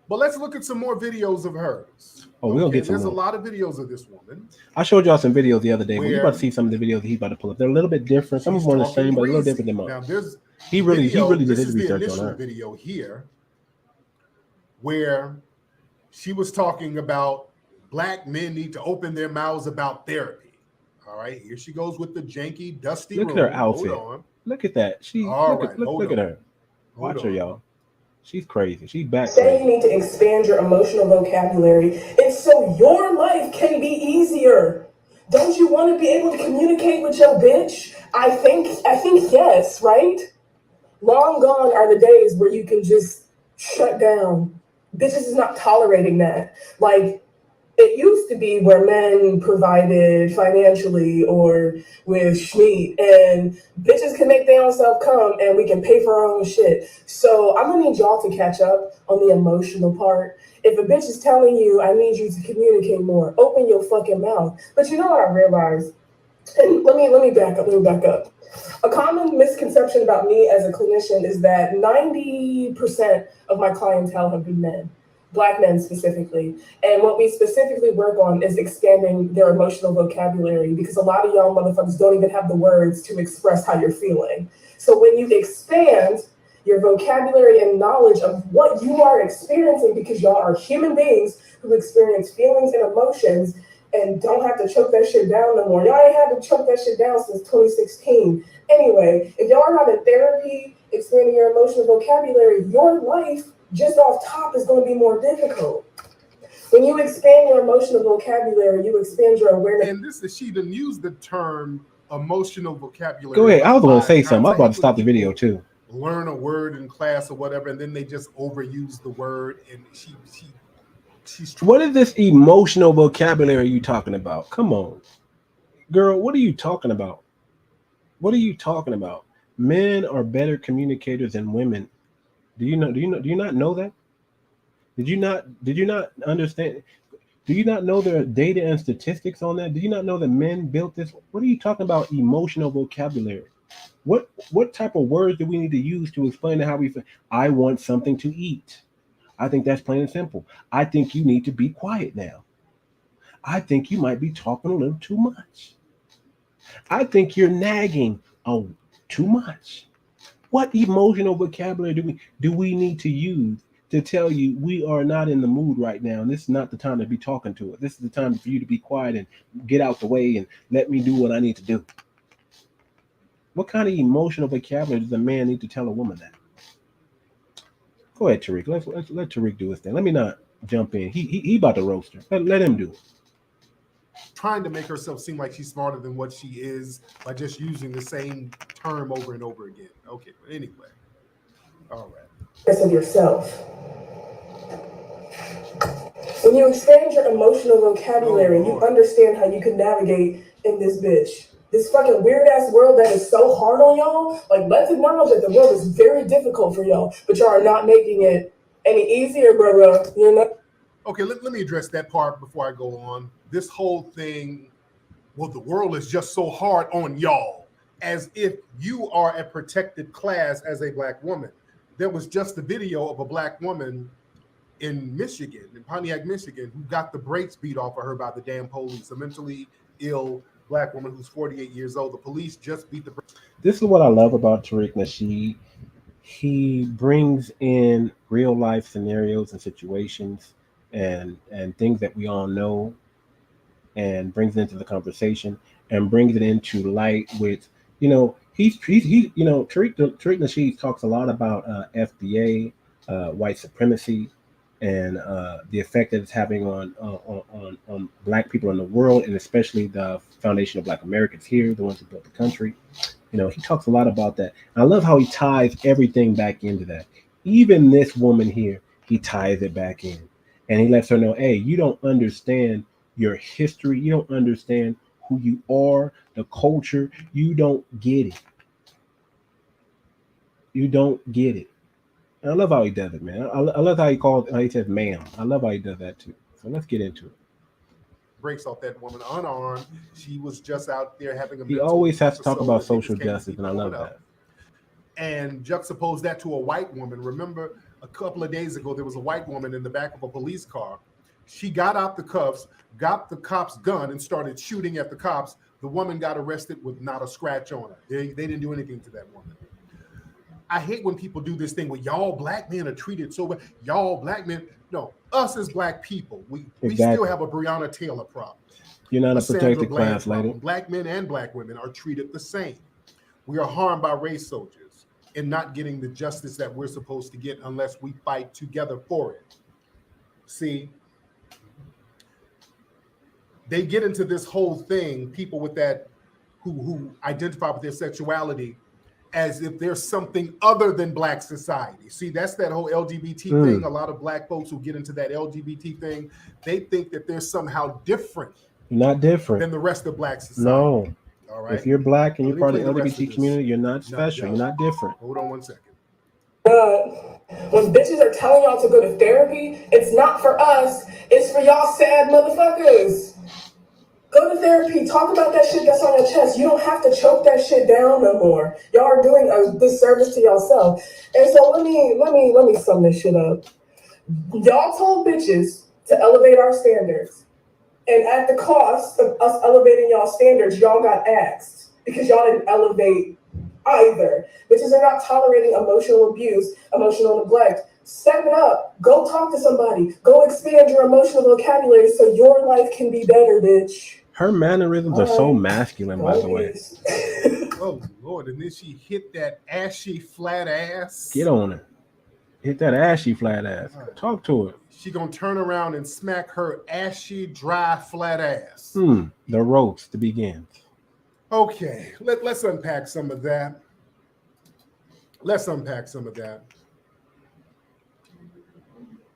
S3: But let's look at some more videos of hers.
S2: Oh, we'll get some
S3: There's
S2: more.
S3: a lot of videos of this woman.
S2: I showed y'all some videos the other day. We're about to see some of the videos that he's about to pull up. They're a little bit different. Some of them are the same, but a little different than mine.
S3: Now, there's
S2: he really did his research on her.
S3: This is the initial video here where she was talking about black men need to open their mouths about therapy. All right, here she goes with the janky, dusty
S2: Look
S3: room.
S2: at her outfit.
S3: Hold on.
S2: Look at that. Look at her. Watch her, y'all. She's crazy. She's back.
S4: Say you need to expand your emotional vocabulary, and so your life can be easier. Don't you want to be able to communicate with your bitch? I think yes, right? Long gone are the days where you can just shut down. Bitches is not tolerating that. Like, it used to be where men provided financially or with schmeat, and bitches can make their own self come and we can pay for our own shit. So I'm gonna need y'all to catch up on the emotional part. If a bitch is telling you, I need you to communicate more, open your fucking mouth. But you know what I realized? And let me back up. A common misconception about me as a clinician is that 90% of my clientele have been men. Black men specifically. And what we specifically work on is expanding their emotional vocabulary, because a lot of y'all motherfuckers don't even have the words to express how you're feeling. So when you expand your vocabulary and knowledge of what you are experiencing, because y'all are human beings who experience feelings and emotions, and don't have to choke that shit down no more. Y'all ain't had to choke that shit down since 2016. Anyway, if y'all are not in therapy, expanding your emotional vocabulary, your life just off top is going to be more difficult. When you expand your emotional vocabulary, you expand your awareness.
S3: And this is, she didn't use the term emotional vocabulary.
S2: Go ahead. I was going to say something. I was about to stop the video too.
S3: Learn a word in class or whatever, and then they just overuse the word. And she's.
S2: What is this emotional vocabulary you talking about? Come on, girl. What are you talking about? What are you talking about? Men are better communicators than women. Do you not know that? Did you not understand? Do you not know there are data and statistics on that? Do you not know that men built this? What are you talking about? Emotional vocabulary. What type of words do we need to use to explain how we feel? I want something to eat. I think that's plain and simple. I think you need to be quiet now. I think you might be talking a little too much. I think you're nagging too much. What emotional vocabulary do we need to use to tell you we are not in the mood right now, and this is not the time to be talking to it? This is the time for you to be quiet and get out the way and let me do what I need to do. What kind of emotional vocabulary does a man need to tell a woman that? Go ahead, Tariq. Let Tariq do his thing. Let me not jump in. He about to roast her. Let him do it.
S3: Trying to make herself seem like she's smarter than what she is by just using the same term over and over again. Okay, but anyway. All right.
S4: Of yourself. When you expand your emotional vocabulary, you understand how you can navigate in this bitch. This fucking weird ass world that is so hard on y'all. Like, let's acknowledge that the world is very difficult for y'all, but y'all are not making it any easier, bro. You're not.
S3: Okay, let me address that part before I go on. This whole thing, well, the world is just so hard on y'all, as if you are a protected class as a black woman. There was just a video of a black woman in Michigan, in Pontiac, Michigan, who got the brakes beat off of her by the damn police, a mentally ill black woman who's 48 years old. The police just beat the brakes.
S2: This is what I love about Tariq Nasheed. He brings in real life scenarios and situations and things that we all know, and brings it into the conversation and brings it into light with, he's Tariq Nasheed talks a lot about FBA, white supremacy, and the effect that it's having on black people in the world, and especially the foundation of Black Americans here, the ones who built the country. He talks a lot about that. And I love how he ties everything back into that. Even this woman here, he ties it back in. And he lets her know, hey, you don't understand your history. You don't understand who you are, the culture. You don't get it. You don't get it. And I love how he does it, man. I love how he says ma'am. I love how he does that too. So let's get into it.
S3: Breaks off that woman unarmed. She was just out there having a.
S2: He always has to talk about social justice, and I love that.
S3: And juxtapose that to a white woman. Remember, a couple of days ago, there was a white woman in the back of a police car. She got out the cuffs, got the cop's gun, and started shooting at the cops. The woman got arrested with not a scratch on her. They didn't do anything to that woman. I hate when people do this thing where y'all black men are treated so well. Y'all black men, no, us as black people, we still have a Breonna Taylor problem.
S2: You're not a protected class, lady.
S3: Black men and black women are treated the same. We are harmed by race soldiers and not getting the justice that we're supposed to get unless we fight together for it. See, they get into this whole thing, people with that who identify with their sexuality, as if there's something other than black society. See, that's that whole LGBT thing. A lot of black folks who get into that LGBT thing, they think that they're somehow different.
S2: Not different
S3: than the rest of black society.
S2: No.
S3: All right.
S2: If you're black and you're part of the LGBT community, you're not special. You're not different.
S3: Hold on 1 second.
S4: When bitches are telling y'all to go to therapy, it's not for us. It's for y'all sad motherfuckers. Go to therapy. Talk about that shit that's on your chest. You don't have to choke that shit down no more. Y'all are doing a disservice to yourself. And so let me sum this shit up. Y'all told bitches to elevate our standards. And at the cost of us elevating y'all standards, y'all got axed because y'all didn't elevate either. Bitches are not tolerating emotional abuse, emotional neglect, Step it up. Go talk to somebody. Go expand your emotional vocabulary so your life can be better, bitch.
S2: Her mannerisms are so masculine, by the way.
S3: Oh Lord! And then she hit that ashy flat ass.
S2: Get on her. Hit that ashy flat ass. Talk to her.
S3: She gonna turn around and smack her ashy, dry, flat ass.
S2: The roast begins.
S3: Okay, let's unpack some of that.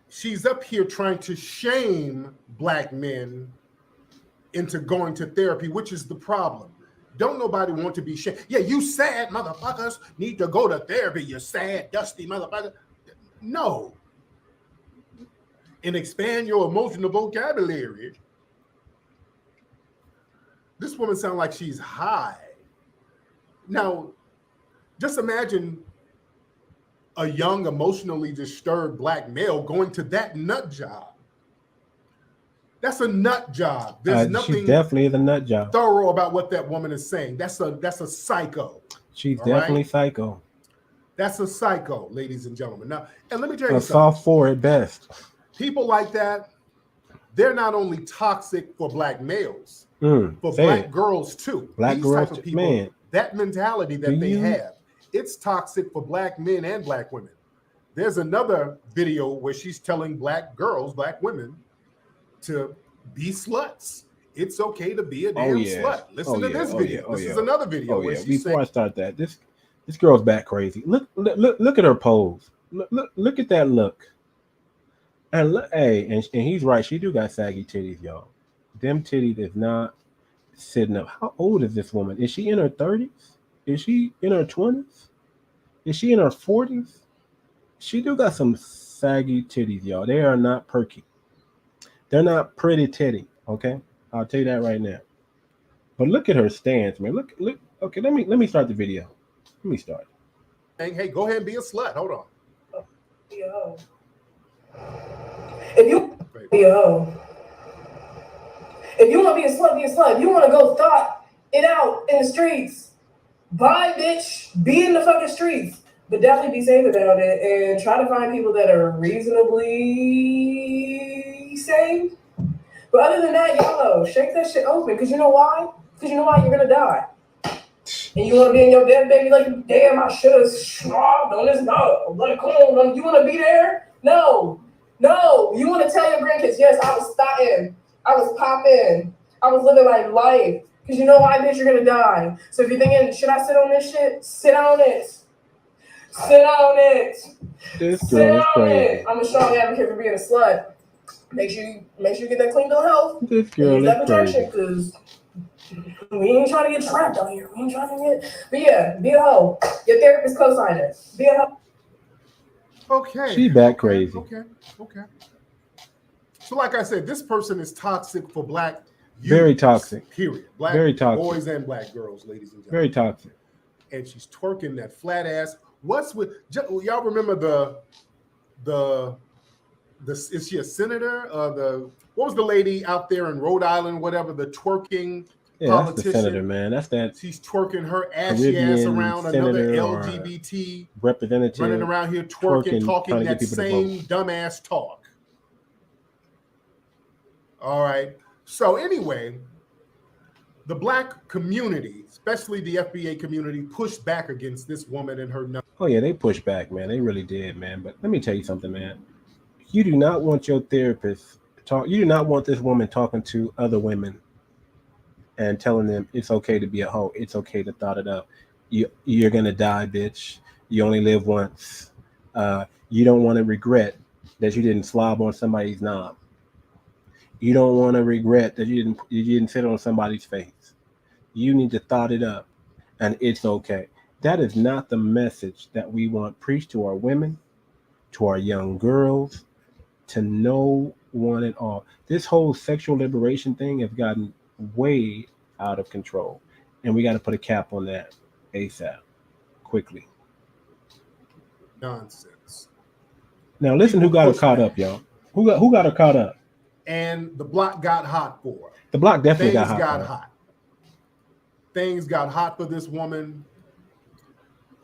S3: She's up here trying to shame black men into going to therapy, which is the problem. Don't nobody want to be shamed. Yeah, you sad motherfuckers need to go to therapy, you sad, dusty motherfucker. No. And expand your emotional vocabulary. This woman sounds like she's high. Now, just imagine a young, emotionally disturbed black male going to that nut job. That's a nut job. There's nothing.
S2: She definitely is a nut job.
S3: Thorough about what that woman is saying. That's a psycho.
S2: She's definitely psycho.
S3: That's a psycho, ladies and gentlemen. Now, and let me tell you something.
S2: Soft four at best.
S3: People like that, they're not only toxic for black males, for black girls too.
S2: Black girls,
S3: type of people, man. That mentality that they have, it's toxic for black men and black women. There's another video where she's telling black girls, black women, to be sluts. It's okay to be a damn slut. Listen to this video. This is another video.
S2: Before I start that, this girl's back crazy. Look at her pose. Look at that look. And look, and he's right. She do got saggy titties, y'all. Them titties is not sitting up. How old is this woman? Is she in her 30s? Is she in her 20s? Is she in her 40s? She do got some saggy titties, y'all. They are not perky. They're not pretty titty, okay? I'll tell you that right now. But look at her stance, man. Look. Okay, let me start the video. Let me start.
S3: Hey, go ahead and be a slut. Hold on.
S4: Yo. If you be a hoe. If you want to be a slut, be a slut. If you want to go thought it out in the streets, bye, bitch. Be in the fucking streets. But definitely be safe about it and try to find people that are reasonably safe. But other than that, yo, shake that shit open. Because you know why? Because you know why? You're going to die. And you want to be in your dead baby like, damn, I should have slobbed on this no. Let it cool. You want to be there? No. You want to tell your grandkids, yes, I was starting. I was popping. I was living my life. Because you know why, bitch, you're going to die. So if you're thinking, should I sit on this shit? Sit on it. Sit on it.
S2: This girl is crazy.
S4: I'm a strong advocate for being a slut. Make sure you get that clean bill of health.
S2: This girl is crazy.
S4: Because we ain't trying to get trapped out here. We ain't trying to get. But yeah, be a hoe. Your therapist co-signed it. Be a hoe.
S3: Okay.
S2: She back crazy.
S3: Okay. So, like I said, this person is toxic for black youth.
S2: Very toxic.
S3: Period. Black
S2: very toxic.
S3: Boys and black girls, ladies and gentlemen.
S2: Very toxic.
S3: And she's twerking that flat ass. What's with y'all? Remember the is she a senator? What was the lady out there in Rhode Island? Whatever, the twerking politician.
S2: That's the senator, man. That's that.
S3: She's twerking her ashy ass around another LGBT
S2: representative
S3: running around here twerking talking that same dumbass talk. All right. So anyway, the black community, especially the FBA community, pushed back against this woman and her.
S2: Oh yeah, they pushed back, man. They really did, man. But let me tell you something, man. You do not want your therapist talk. You do not want this woman talking to other women and telling them it's okay to be a hoe. It's okay to thought it up. You're gonna die, bitch. You only live once. You don't want to regret that you didn't slob on somebody's knob. You don't want to regret that you didn't sit on somebody's face. You need to thought it up, and it's okay. That is not the message that we want preached to our women, to our young girls, to no one at all. This whole sexual liberation thing has gotten way out of control, and we got to put a cap on that ASAP, quickly.
S3: Nonsense.
S2: Now listen, who got her caught up, y'all? Who got her caught up?
S3: And the block got hot for her.
S2: The block definitely got hot.
S3: Things got hot for this woman.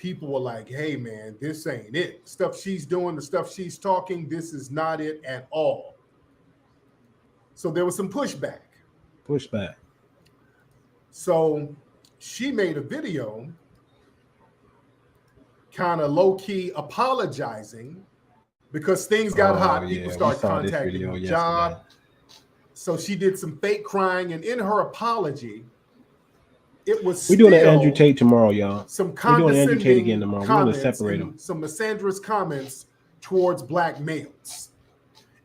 S3: people were like, hey man, this ain't it. Stuff she's doing, the stuff she's talking, this is not it at all. So there was some pushback. So she made a video kind of low-key apologizing because things got hot. People started contacting her job. So she did some fake crying, and in her apology, it was
S2: we're doing an Andrew Tate tomorrow, y'all.
S3: Some condescending
S2: Andrew Tate again tomorrow. We're going to separate them.
S3: Some misandrous comments towards black males.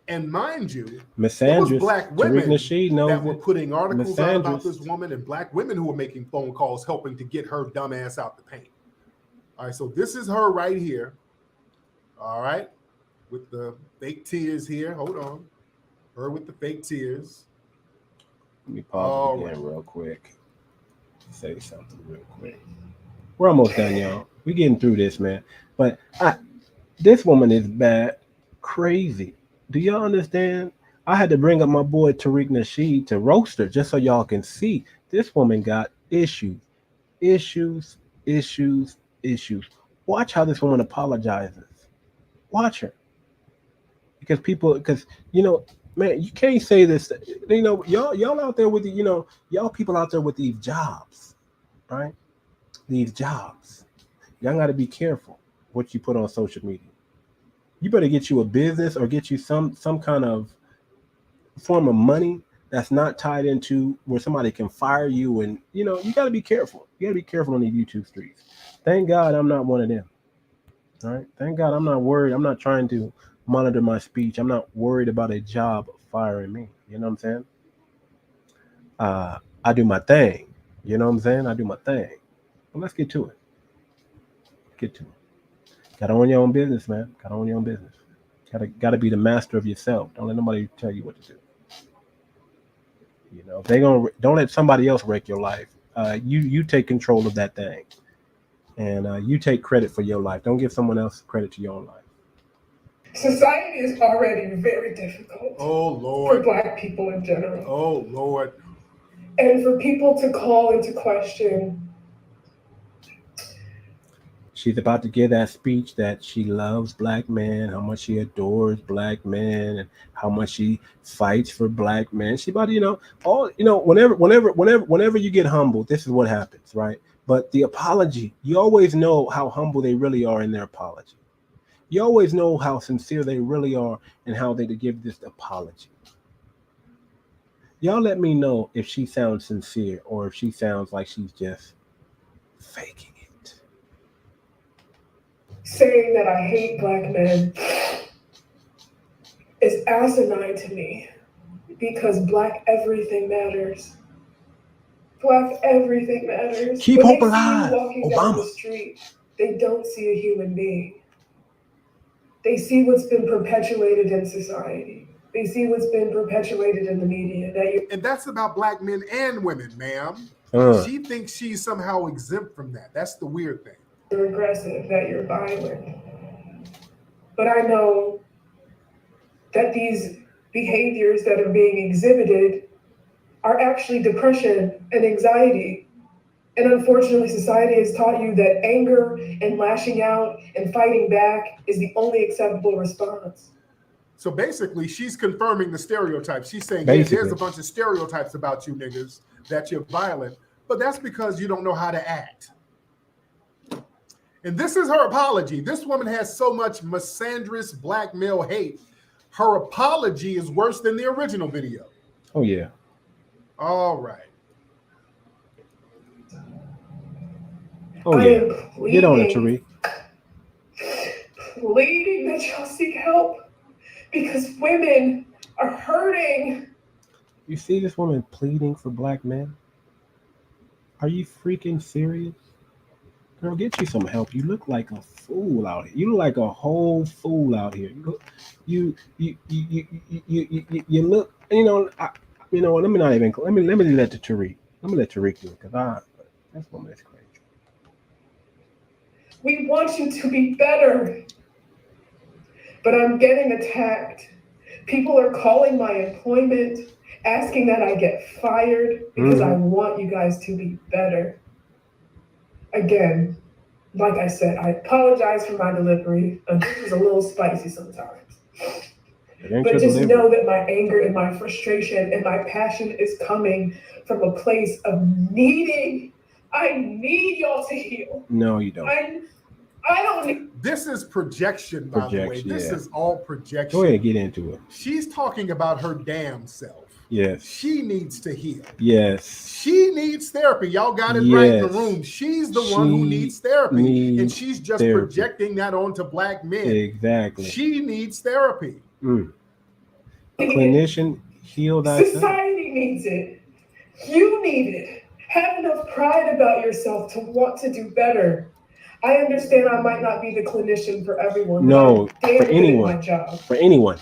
S3: And mind you, it was black women that were putting articles out about this woman, and black women who were making phone calls helping to get her dumb ass out the paint. All right, so this is her right here. All right, with the fake tears here. Hold on. Her with the fake tears.
S2: Let me pause it again real quick. Say something real quick. We're almost done, y'all. We're getting through this, man. But this woman is bad, crazy. Do y'all understand? I had to bring up my boy Tariq Nasheed to roast her just so y'all can see this woman got issues. Watch how this woman apologizes. Watch her. Because you know, man, you can't say this. You know, y'all out there with the, you know, y'all people out there with these jobs, right? These jobs. Y'all got to be careful what you put on social media. You better get you a business or get you some kind of form of money that's not tied into where somebody can fire you. And, you know, you got to be careful. You got to be careful on these YouTube streets. Thank God I'm not one of them. All right. Thank God I'm not worried. I'm not trying to monitor my speech. I'm not worried about a job firing me. You know what I'm saying? I do my thing. You know what I'm saying? I do my thing. Well, let's get to it. Gotta own your own business, man. Gotta own your own business. Gotta be the master of yourself. Don't let nobody tell you what to do. You know, don't let somebody else wreck your life. You take control of that thing, and you take credit for your life. Don't give someone else credit to your own life.
S4: Society is already very difficult.
S3: Oh Lord.
S4: For Black people in general.
S3: Oh Lord.
S4: And for people to call into question.
S2: She's about to give that speech that she loves Black men, how much she adores Black men, and how much she fights for Black men. She about to, whenever you get humbled, this is what happens, right? But the apology, you always know how humble they really are in their apology. You always know how sincere they really are and how they give this apology. Y'all let me know if she sounds sincere or if she sounds like she's just faking it.
S4: Saying that I hate Black men is asinine to me because Black everything matters. Black everything matters.
S2: Keep hope alive,
S4: walking down the street, they don't see a human being. They see what's been perpetuated in society. They see what's been perpetuated in the media.
S3: And that's about Black men and women, ma'am. She thinks she's somehow exempt from that. That's the weird thing.
S4: You're aggressive, that you're violent. But I know that these behaviors that are being exhibited are actually depression and anxiety. And unfortunately, society has taught you that anger and lashing out and fighting back is the only acceptable response.
S3: So basically, she's confirming the stereotypes. She's saying, hey, there's a bunch of stereotypes about you niggas, that you're violent, but that's because you don't know how to act. And this is her apology. This woman has so much misandrous Black male hate. Her apology is worse than the original video.
S2: Oh, yeah.
S3: All right.
S2: Oh, yeah. Get on it, Tariq.
S4: Pleading that y'all seek help because women are hurting.
S2: You see this woman pleading for Black men? Are you freaking serious? Girl, get you some help. You look like a fool out here. You look like a whole fool out here. You look, let me let Tariq. Let me let Tariq do it because this woman is crazy.
S4: We want you to be better. But I'm getting attacked. People are calling my employment, asking that I get fired because I want you guys to be better. Again, Like I said, I apologize for my delivery. This is a little spicy sometimes. But just know that my anger and my frustration and my passion is coming from a place of needing. I need y'all to heal.
S2: No, you don't.
S4: I don't need.
S3: This is projection, by the way. This is all projection.
S2: Go ahead, get into it.
S3: She's talking about her damn self.
S2: Yes.
S3: She needs to heal.
S2: Yes.
S3: She needs therapy. Y'all got it right in the room. She's the one who needs therapy. And she's just projecting that onto black men.
S2: Exactly.
S3: She needs therapy.
S2: Clinician Heal Thyself.
S4: Society needs it. You need it. Have enough pride about yourself to want to do better. I understand I might not be the clinician for everyone.
S2: No, for anyone.
S4: My job.
S2: For anyone.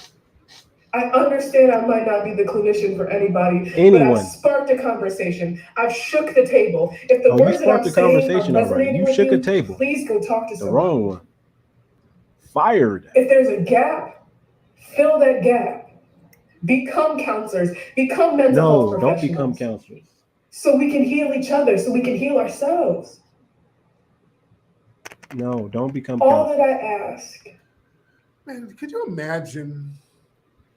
S4: I understand I might not be the clinician for anybody, but I've sparked a conversation. I've shook the table. If the words that I'm saying are resonating with you,
S2: table.
S4: Please go talk to someone.
S2: The wrong one. Fired.
S4: If there's a gap, fill that gap. Become counselors. Become mental health professionals.
S2: No, don't become counselors.
S4: So we can heal each other, so we can heal ourselves.
S2: No, don't become
S4: all that I ask.
S3: Man, could you imagine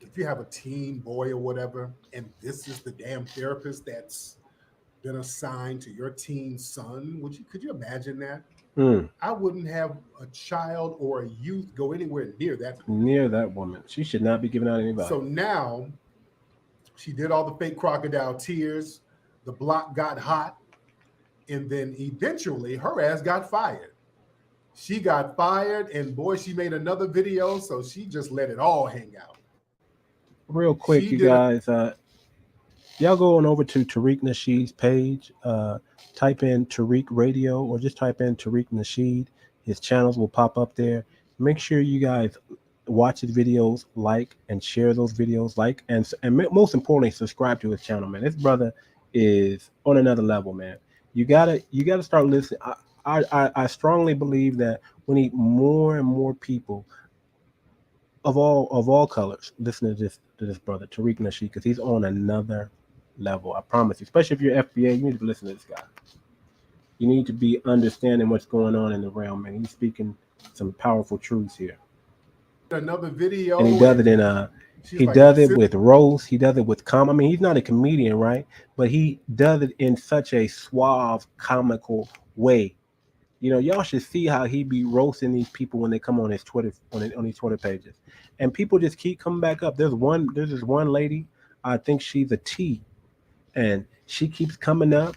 S3: if you have a teen boy or whatever, and this is the damn therapist that's been assigned to your teen son? Could you imagine that? I wouldn't have a child or a youth go anywhere near that.
S2: Near that woman. She should not be giving out anybody.
S3: So now she did all the fake crocodile tears. The block got hot. And then eventually her ass got fired. She got fired, and boy, she made another video, so she just let it all hang out.
S2: Real quick, you guys, y'all go on over to Tariq Nasheed's page, type in Tariq Radio, or just type in Tariq Nasheed. His channels will pop up there. Make sure you guys watch his videos, like and share those videos, and most importantly, subscribe to his channel, man. This brother is on another level, man. You gotta start listening. I strongly believe that we need more and more people of all colors listening to this brother Tariq Nasheed, because he's on another level. I promise you. Especially if you're FBA, you need to listen to this guy. You need to be understanding what's going on in the realm, man. He's speaking some powerful truths here.
S3: Another video,
S2: and he does it in he does it with roast. He does it with I mean, he's not a comedian, right? But he does it in such a suave, comical way. You know, y'all should see how he be roasting these people when they come on his Twitter, on these Twitter pages, and people just keep coming back up. There's this one lady, I think she's a T, and she keeps coming up,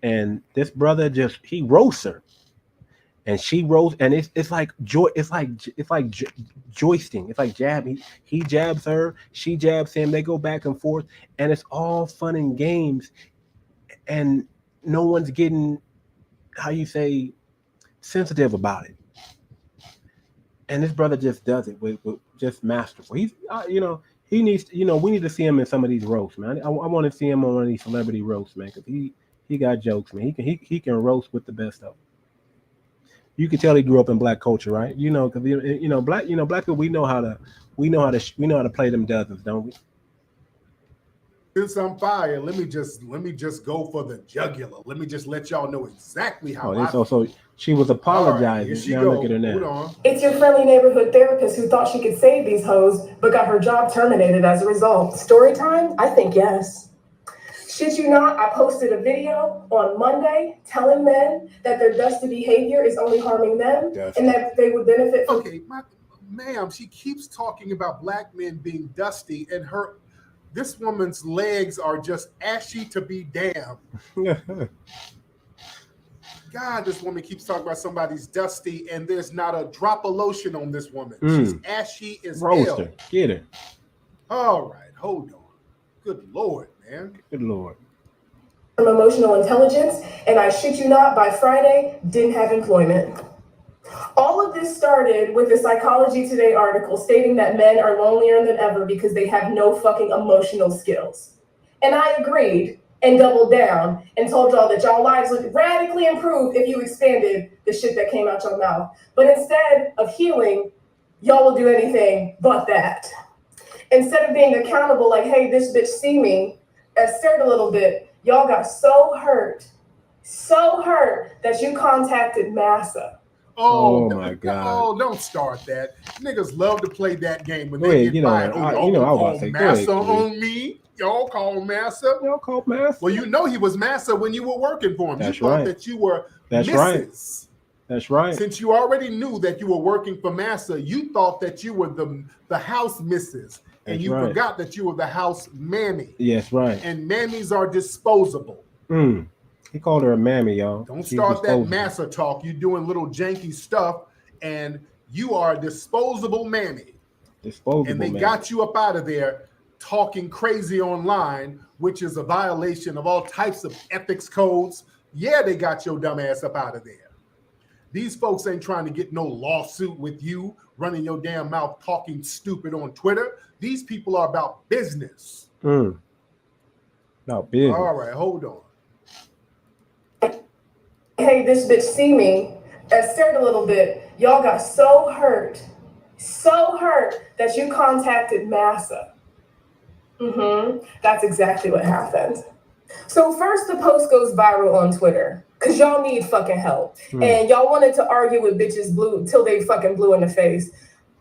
S2: and this brother he roasts her, and she roasts, and it's like joisting. It's like jab. He jabs her, she jabs him. They go back and forth, and it's all fun and games, and no one's getting, how you say, sensitive about it. And this brother just does it with just masterful. He's he needs to, we need to see him in some of these roasts, man. I want to see him on one of these celebrity roasts, man, because he got jokes, man. He can roast with the best of them. You can tell he grew up in black culture, right? Because black people, we know how to play them dozens, don't we?
S3: Since I'm fired, let me just go for the jugular. Let me just let y'all know exactly how.
S2: So she was apologizing.
S3: Right, here she
S2: look at her now.
S3: Hold on.
S4: It's your friendly neighborhood therapist who thought she could save these hoes, but got her job terminated as a result. Story time? I think yes. Shit you not, I posted a video on Monday telling men that their dusty behavior is only harming them and that they would benefit from.
S3: Okay, ma'am, she keeps talking about black men being dusty, and this woman's legs are just ashy to be damned. God, this woman keeps talking about somebody's dusty, and there's not a drop of lotion on this woman. She's ashy as hell.
S2: Get her.
S3: All right, hold on. Good Lord, man.
S2: Good Lord.
S4: From emotional intelligence, and I shit you not, by Friday, didn't have employment. All of this started with a Psychology Today article stating that men are lonelier than ever because they have no fucking emotional skills. And I agreed and doubled down and told y'all that y'all lives would radically improve if you expanded the shit that came out your mouth. But instead of healing, y'all will do anything but that. Instead of being accountable, like, hey, this bitch see me, and stirred a little bit, y'all got so hurt that you contacted Massa.
S2: Oh my God.
S3: Oh, don't start that. Niggas love to play that game when
S2: Go
S3: they
S2: ahead,
S3: get
S2: get
S3: by.
S2: on
S3: Oh,
S2: it.
S3: y'all
S2: You know, I was
S3: call
S2: about to say, go ahead,
S3: Massa
S2: Tariq.
S3: on me? Y'all call Massa?
S2: Y'all called Massa?
S3: Well, you know he was Massa when you were working for him.
S2: That's
S3: you thought
S2: right.
S3: that you were
S2: That's
S3: Mrs.
S2: right. That's right.
S3: Since you already knew that you were working for Massa, you thought that you were the house missus, and
S2: That's
S3: you
S2: right.
S3: forgot that you were the house mammy.
S2: Yes, right.
S3: And mammies are disposable.
S2: He called her a mammy, y'all.
S3: Don't
S2: She's
S3: start that
S2: disposable.
S3: Massa talk. You're doing little janky stuff, and you are a disposable mammy.
S2: Disposable
S3: And they
S2: mammy.
S3: got you up out of there talking crazy online, which is a violation of all types of ethics codes. Yeah, they got your dumb ass up out of there. These folks ain't trying to get no lawsuit with you, running your damn mouth, talking stupid on Twitter. These people are about business.
S2: About business.
S3: All right, hold on.
S4: Hey, this bitch see me and stirred a little bit. Y'all got so hurt that you contacted Massa. That's exactly what happened. So first the post goes viral on Twitter because y'all need fucking help. And y'all wanted to argue with bitches blue till they fucking blue in the face.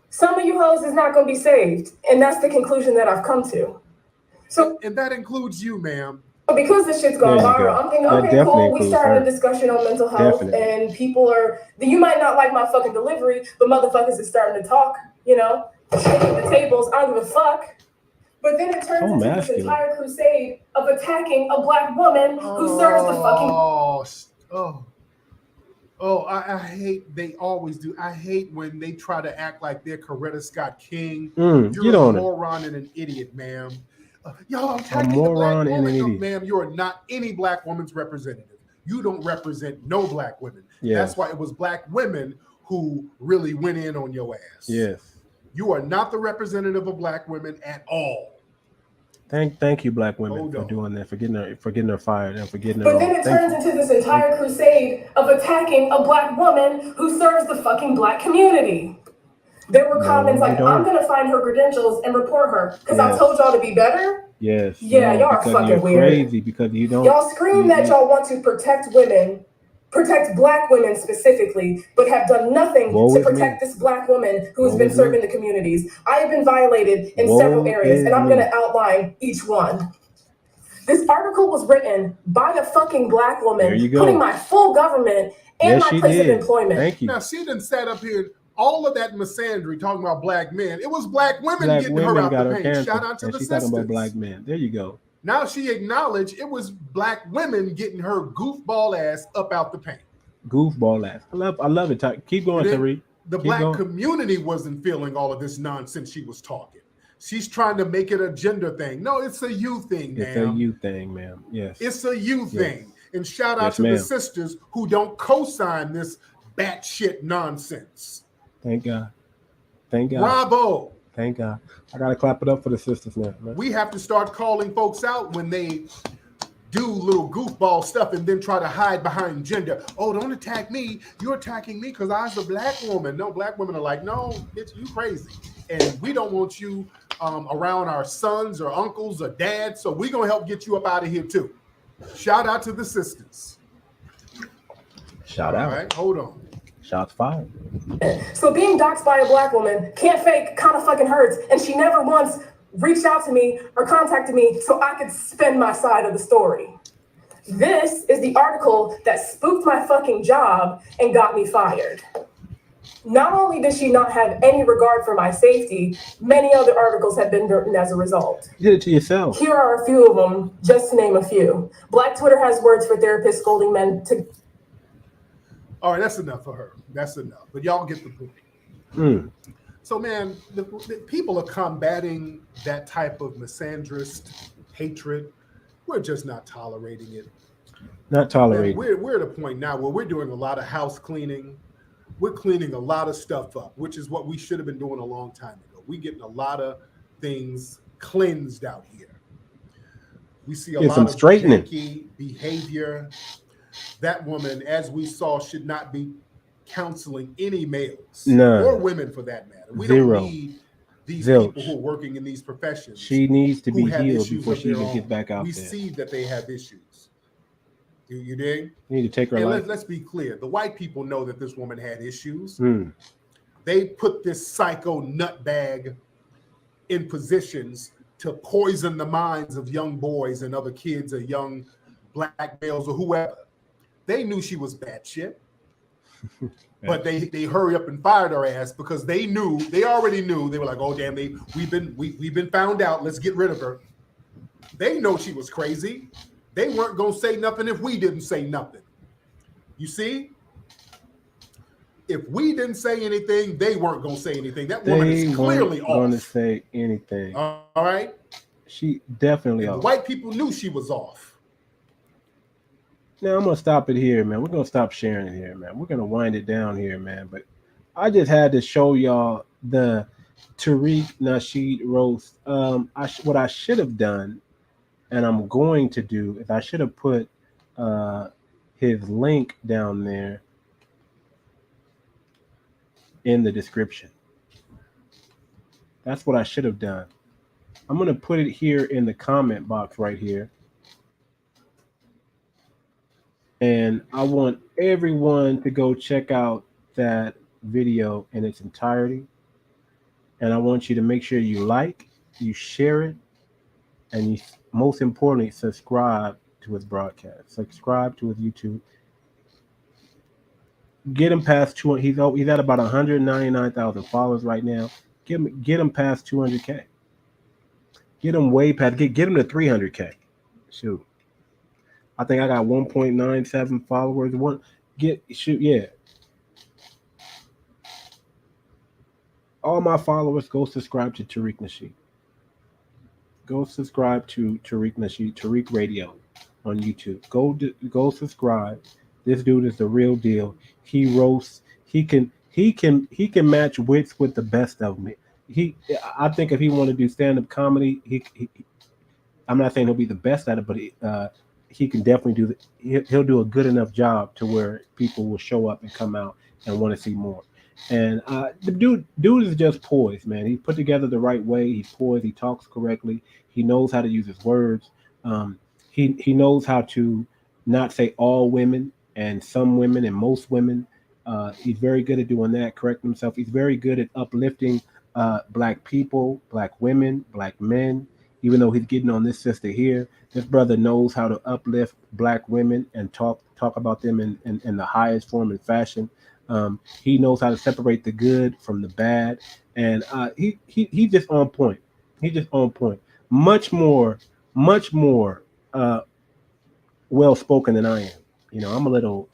S4: Some of you hoes is not going to be saved. And that's the conclusion that I've come to. So,
S3: and that includes you, ma'am.
S4: Because this shit's gone viral, I'm thinking, okay, cool. We started a discussion on mental health, and people are. You might not like my fucking delivery, but motherfuckers is starting to talk. You know, shaking the tables. I don't give a fuck. But then it turns into this entire crusade of attacking a black woman who serves the fucking.
S3: I hate. They always do. I hate when they try to act like they're Coretta Scott King. You're a moron and an idiot, ma'am. Y'all attacking the black woman. No, ma'am, you are not any black woman's representative. You don't represent no black women. Yes. That's why it was black women who really went in on your ass.
S2: Yes.
S3: You are not the representative of black women at all.
S2: Thank you, black women, for doing that, for getting her fired and for getting her.
S4: But then it turns into this entire crusade of attacking a black woman who serves the fucking black community. There were comments like, I'm going to find her credentials and report her because I told y'all to be better.
S2: Yes.
S4: Yeah, y'all are fucking weird.
S2: Crazy because you don't.
S4: Y'all scream that y'all want to protect women, protect black women specifically, but have done nothing to protect this black woman who has been serving the communities. I have been violated in several areas, and I'm going to outline each one. This article was written by a fucking black woman, putting my full government and my place of employment.
S2: Thank you.
S3: Now, she done sat up here. All of that misandry talking about black men. It was black women getting her out the paint. Shout out to the sisters.
S2: Talking about black men. There you go.
S3: Now she acknowledged it was black women getting her goofball ass up out the paint.
S2: Goofball ass. I love it. Keep going, Tariq.
S3: The black community wasn't feeling all of this nonsense she was talking. She's trying to make it a gender thing. No, it's a you thing, ma'am.
S2: It's a you thing, ma'am. Yes.
S3: It's a you thing. And shout out to the sisters who don't co-sign this batshit nonsense.
S2: Thank God. Thank God.
S3: Bravo.
S2: Thank God. I got to clap it up for the sisters now, man.
S3: We have to start calling folks out when they do little goofball stuff and then try to hide behind gender. Oh, don't attack me. You're attacking me because I was a black woman. No, black women are like, no, bitch, you crazy. And we don't want you around our sons or uncles or dads. So we're going to help get you up out of here too. Shout out to the sisters.
S2: Shout out.
S3: All right, hold on.
S2: Shots fired.
S4: So being doxxed by a black woman, can't fake, kind of fucking hurts. And she never once reached out to me or contacted me so I could spin my side of the story. This is the article that spooked my fucking job and got me fired. Not only does she not have any regard for my safety, many other articles have been written as a result.
S2: You did it to yourself.
S4: Here are a few of them, just to name a few. Black Twitter has words for therapists scolding men to...
S3: All right, that's enough for her. That's enough. But y'all get the point. So, man, the people are combating that type of misandrist hatred. We're just not tolerating it.
S2: Not tolerating.
S3: We're at a point now where we're doing a lot of house cleaning. We're cleaning a lot of stuff up, which is what we should have been doing a long time ago. We're getting a lot of things cleansed out here. We see a lot of janky behavior. That woman, as we saw, should not be counseling any males or women for that matter. We don't need these people who are working in these professions.
S2: She needs to be healed before she even gets back out there.
S3: We see that they have issues. You dig?
S2: You need to take her
S3: And
S2: life.
S3: let's be clear. The white people know that this woman had issues.
S2: Mm.
S3: They put this psycho nutbag in positions to poison the minds of young boys and other kids or young black males or whoever. They knew she was bad shit. But they hurry up and fired her ass because they already knew. They were like, oh damn, we've been found out. Let's get rid of her. They know she was crazy. They weren't gonna say nothing if we didn't say nothing. You see? If we didn't say anything, they weren't gonna say anything. That woman is clearly off.
S2: Going to say anything.
S3: All right.
S2: She definitely
S3: off. The white people knew she was off.
S2: Now I'm gonna stop it here, man. We're gonna stop sharing it here, man. We're gonna wind it down here, man. But I just had to show y'all the Tariq Nasheed roast. What I should have done, and I'm going to do, is I should have put his link down there in the description. That's what I should have done. I'm gonna put it here in the comment box right here. And I want everyone to go check out that video in its entirety. And I want you to make sure you like, you share it, and you, most importantly, subscribe to his broadcast. Subscribe to his YouTube. Get him past 200. He's at about 199,000 followers right now. Get him past 200K. Get him way past. Get him to 300K. Shoot. I think I got 1.97 followers. Yeah. All my followers, go subscribe to Tariq Nasheed. Go subscribe to Tariq Nasheed, Tariq Radio on YouTube. Go subscribe. This dude is the real deal. He roasts. He can match wits with the best of me. I think if he want to do stand-up comedy, I'm not saying he'll be the best at it, but he can definitely do he'll do a good enough job to where people will show up and come out and want to see more. And the dude is just poised, man. He's put together the right way. He's poised. He talks correctly. He knows how to use his words. He knows how to not say all women and some women and most women. He's very good at doing that, correcting himself. He's very good at uplifting black people, black women, black men. Even though he's getting on this sister here, this brother knows how to uplift black women and talk about them in the highest form and fashion. He knows how to separate the good from the bad, and he's just on point. He's just on point. Much more well spoken than I am. You know,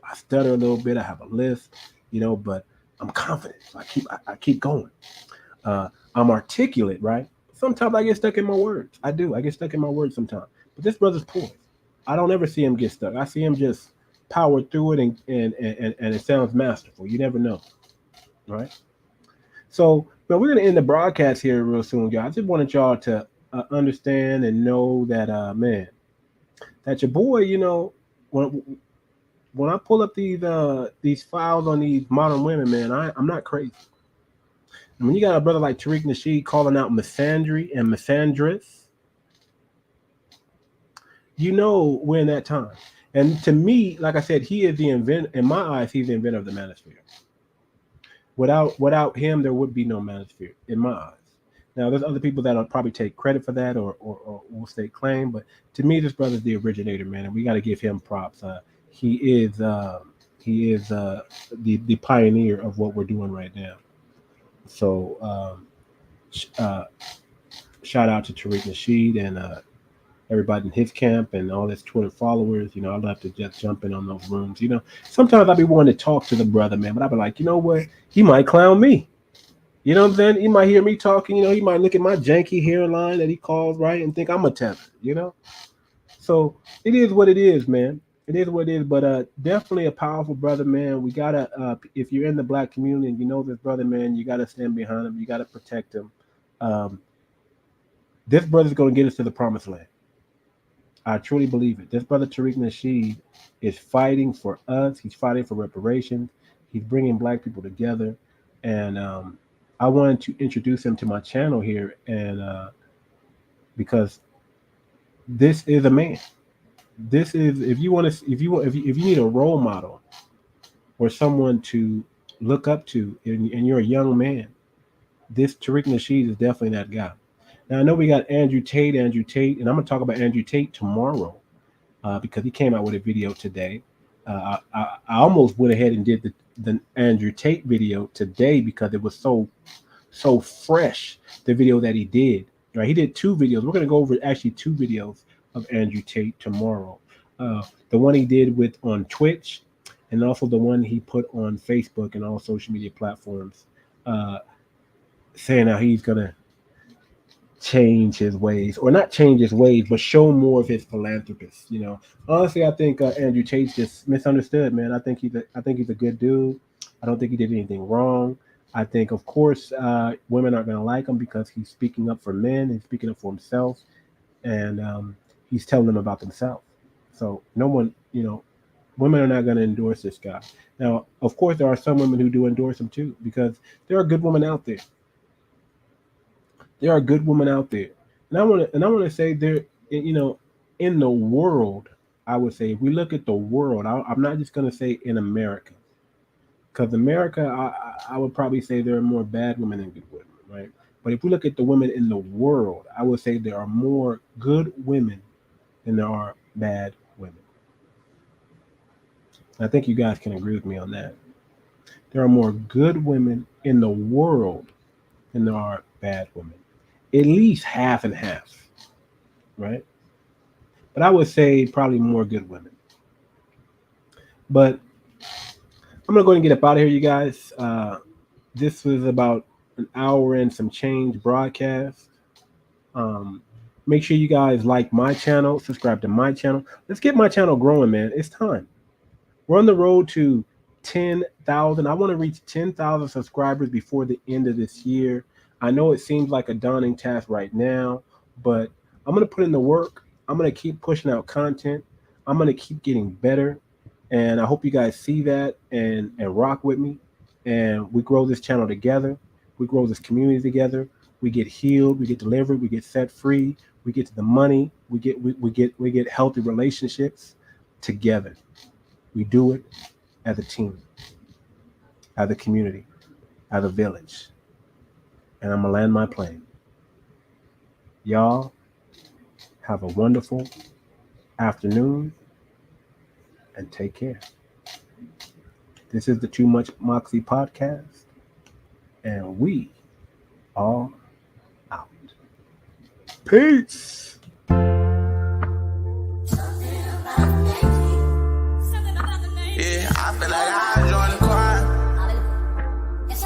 S2: I stutter a little bit. I have a list, but I'm confident. So I keep going. I'm articulate, right? Sometimes I get stuck in my words. I do. I get stuck in my words sometimes. But this brother's poised. I don't ever see him get stuck. I see him just power through it, and it sounds masterful. You never know, right? So, but we're gonna end the broadcast here real soon, y'all. I just wanted y'all to understand and know that, man, that your boy, when I pull up these files on these modern women, man, I'm not crazy. And when you got a brother like Tariq Nasheed calling out Misandry and Misandress, we're in that time. And to me, like I said, he is the inventor. In my eyes, he's the inventor of the manosphere. Without him, there would be no manosphere, in my eyes. Now, there's other people that'll probably take credit for that or will stake claim, but to me, this brother's the originator, man, and we got to give him props. He is the pioneer of what we're doing right now. So, shout out to Tariq Nasheed and everybody in his camp and all his Twitter followers. I'd love to just jump in on those rooms. Sometimes I'd be wanting to talk to the brother, man, but I'd be like, you know what? He might clown me. You know what I'm saying? He might hear me talking. He might look at my janky hairline that he calls, right, and think I'm a tether, So it is what it is, man. It is what it is, but definitely a powerful brother, man. We gotta, if you're in the black community and you know this brother, man, you gotta stand behind him. You gotta protect him. This brother's gonna get us to the promised land. I truly believe it. This brother Tariq Nasheed is fighting for us. He's fighting for reparations. He's bringing black people together, and I wanted to introduce him to my channel here, and because this is a man. This is if you need a role model or someone to look up to, and you're a young man, this Tariq Nasheed is definitely that guy. Now I know we got Andrew Tate, and I'm gonna talk about Andrew Tate tomorrow because he came out with a video today. I almost went ahead and did the Andrew Tate video today because it was so fresh. The video that he did, right? He did two videos. We're gonna go over actually two videos of Andrew Tate tomorrow. The one he did with on Twitch, and also the one he put on Facebook and all social media platforms, saying how he's gonna change his ways, or not change his ways, but show more of his philanthropist. Honestly, I think Andrew Tate's just misunderstood, man. I think he's a good dude. I don't think he did anything wrong. I think, of course, women aren't going to like him because he's speaking up for men, he's speaking up for himself, and he's telling them about themselves. So no one, women are not going to endorse this guy. Now, of course, there are some women who do endorse him too, because there are good women out there. There are good women out there, and I want to say there, in the world, I would say if we look at the world, I'm not just going to say in America, because America, I would probably say there are more bad women than good women, right? But if we look at the women in the world, I would say there are more good women than there are bad women. I think you guys can agree with me on that. There are more good women in the world than there are bad women. At least half and half, right? But I would say probably more good women. But I'm going to go ahead and get up out of here, you guys. This was about an hour and some change broadcast. Make sure you guys like my channel, subscribe to my channel. Let's get my channel growing, man. It's time. We're on the road to 10,000. I want to reach 10,000 subscribers before the end of this year. I know it seems like a daunting task right now, but I'm going to put in the work. I'm going to keep pushing out content. I'm going to keep getting better. And I hope you guys see that and rock with me. And we grow this channel together. We grow this community together. We get healed. We get delivered. We get set free. We get to the money. We get healthy relationships together. We do it as a team, as a community, as a village. And I'm going to land my plane. Y'all have a wonderful afternoon and take care. This is the Too Much Moxie podcast, and we are out. Peace.
S1: Yeah, I feel like I joined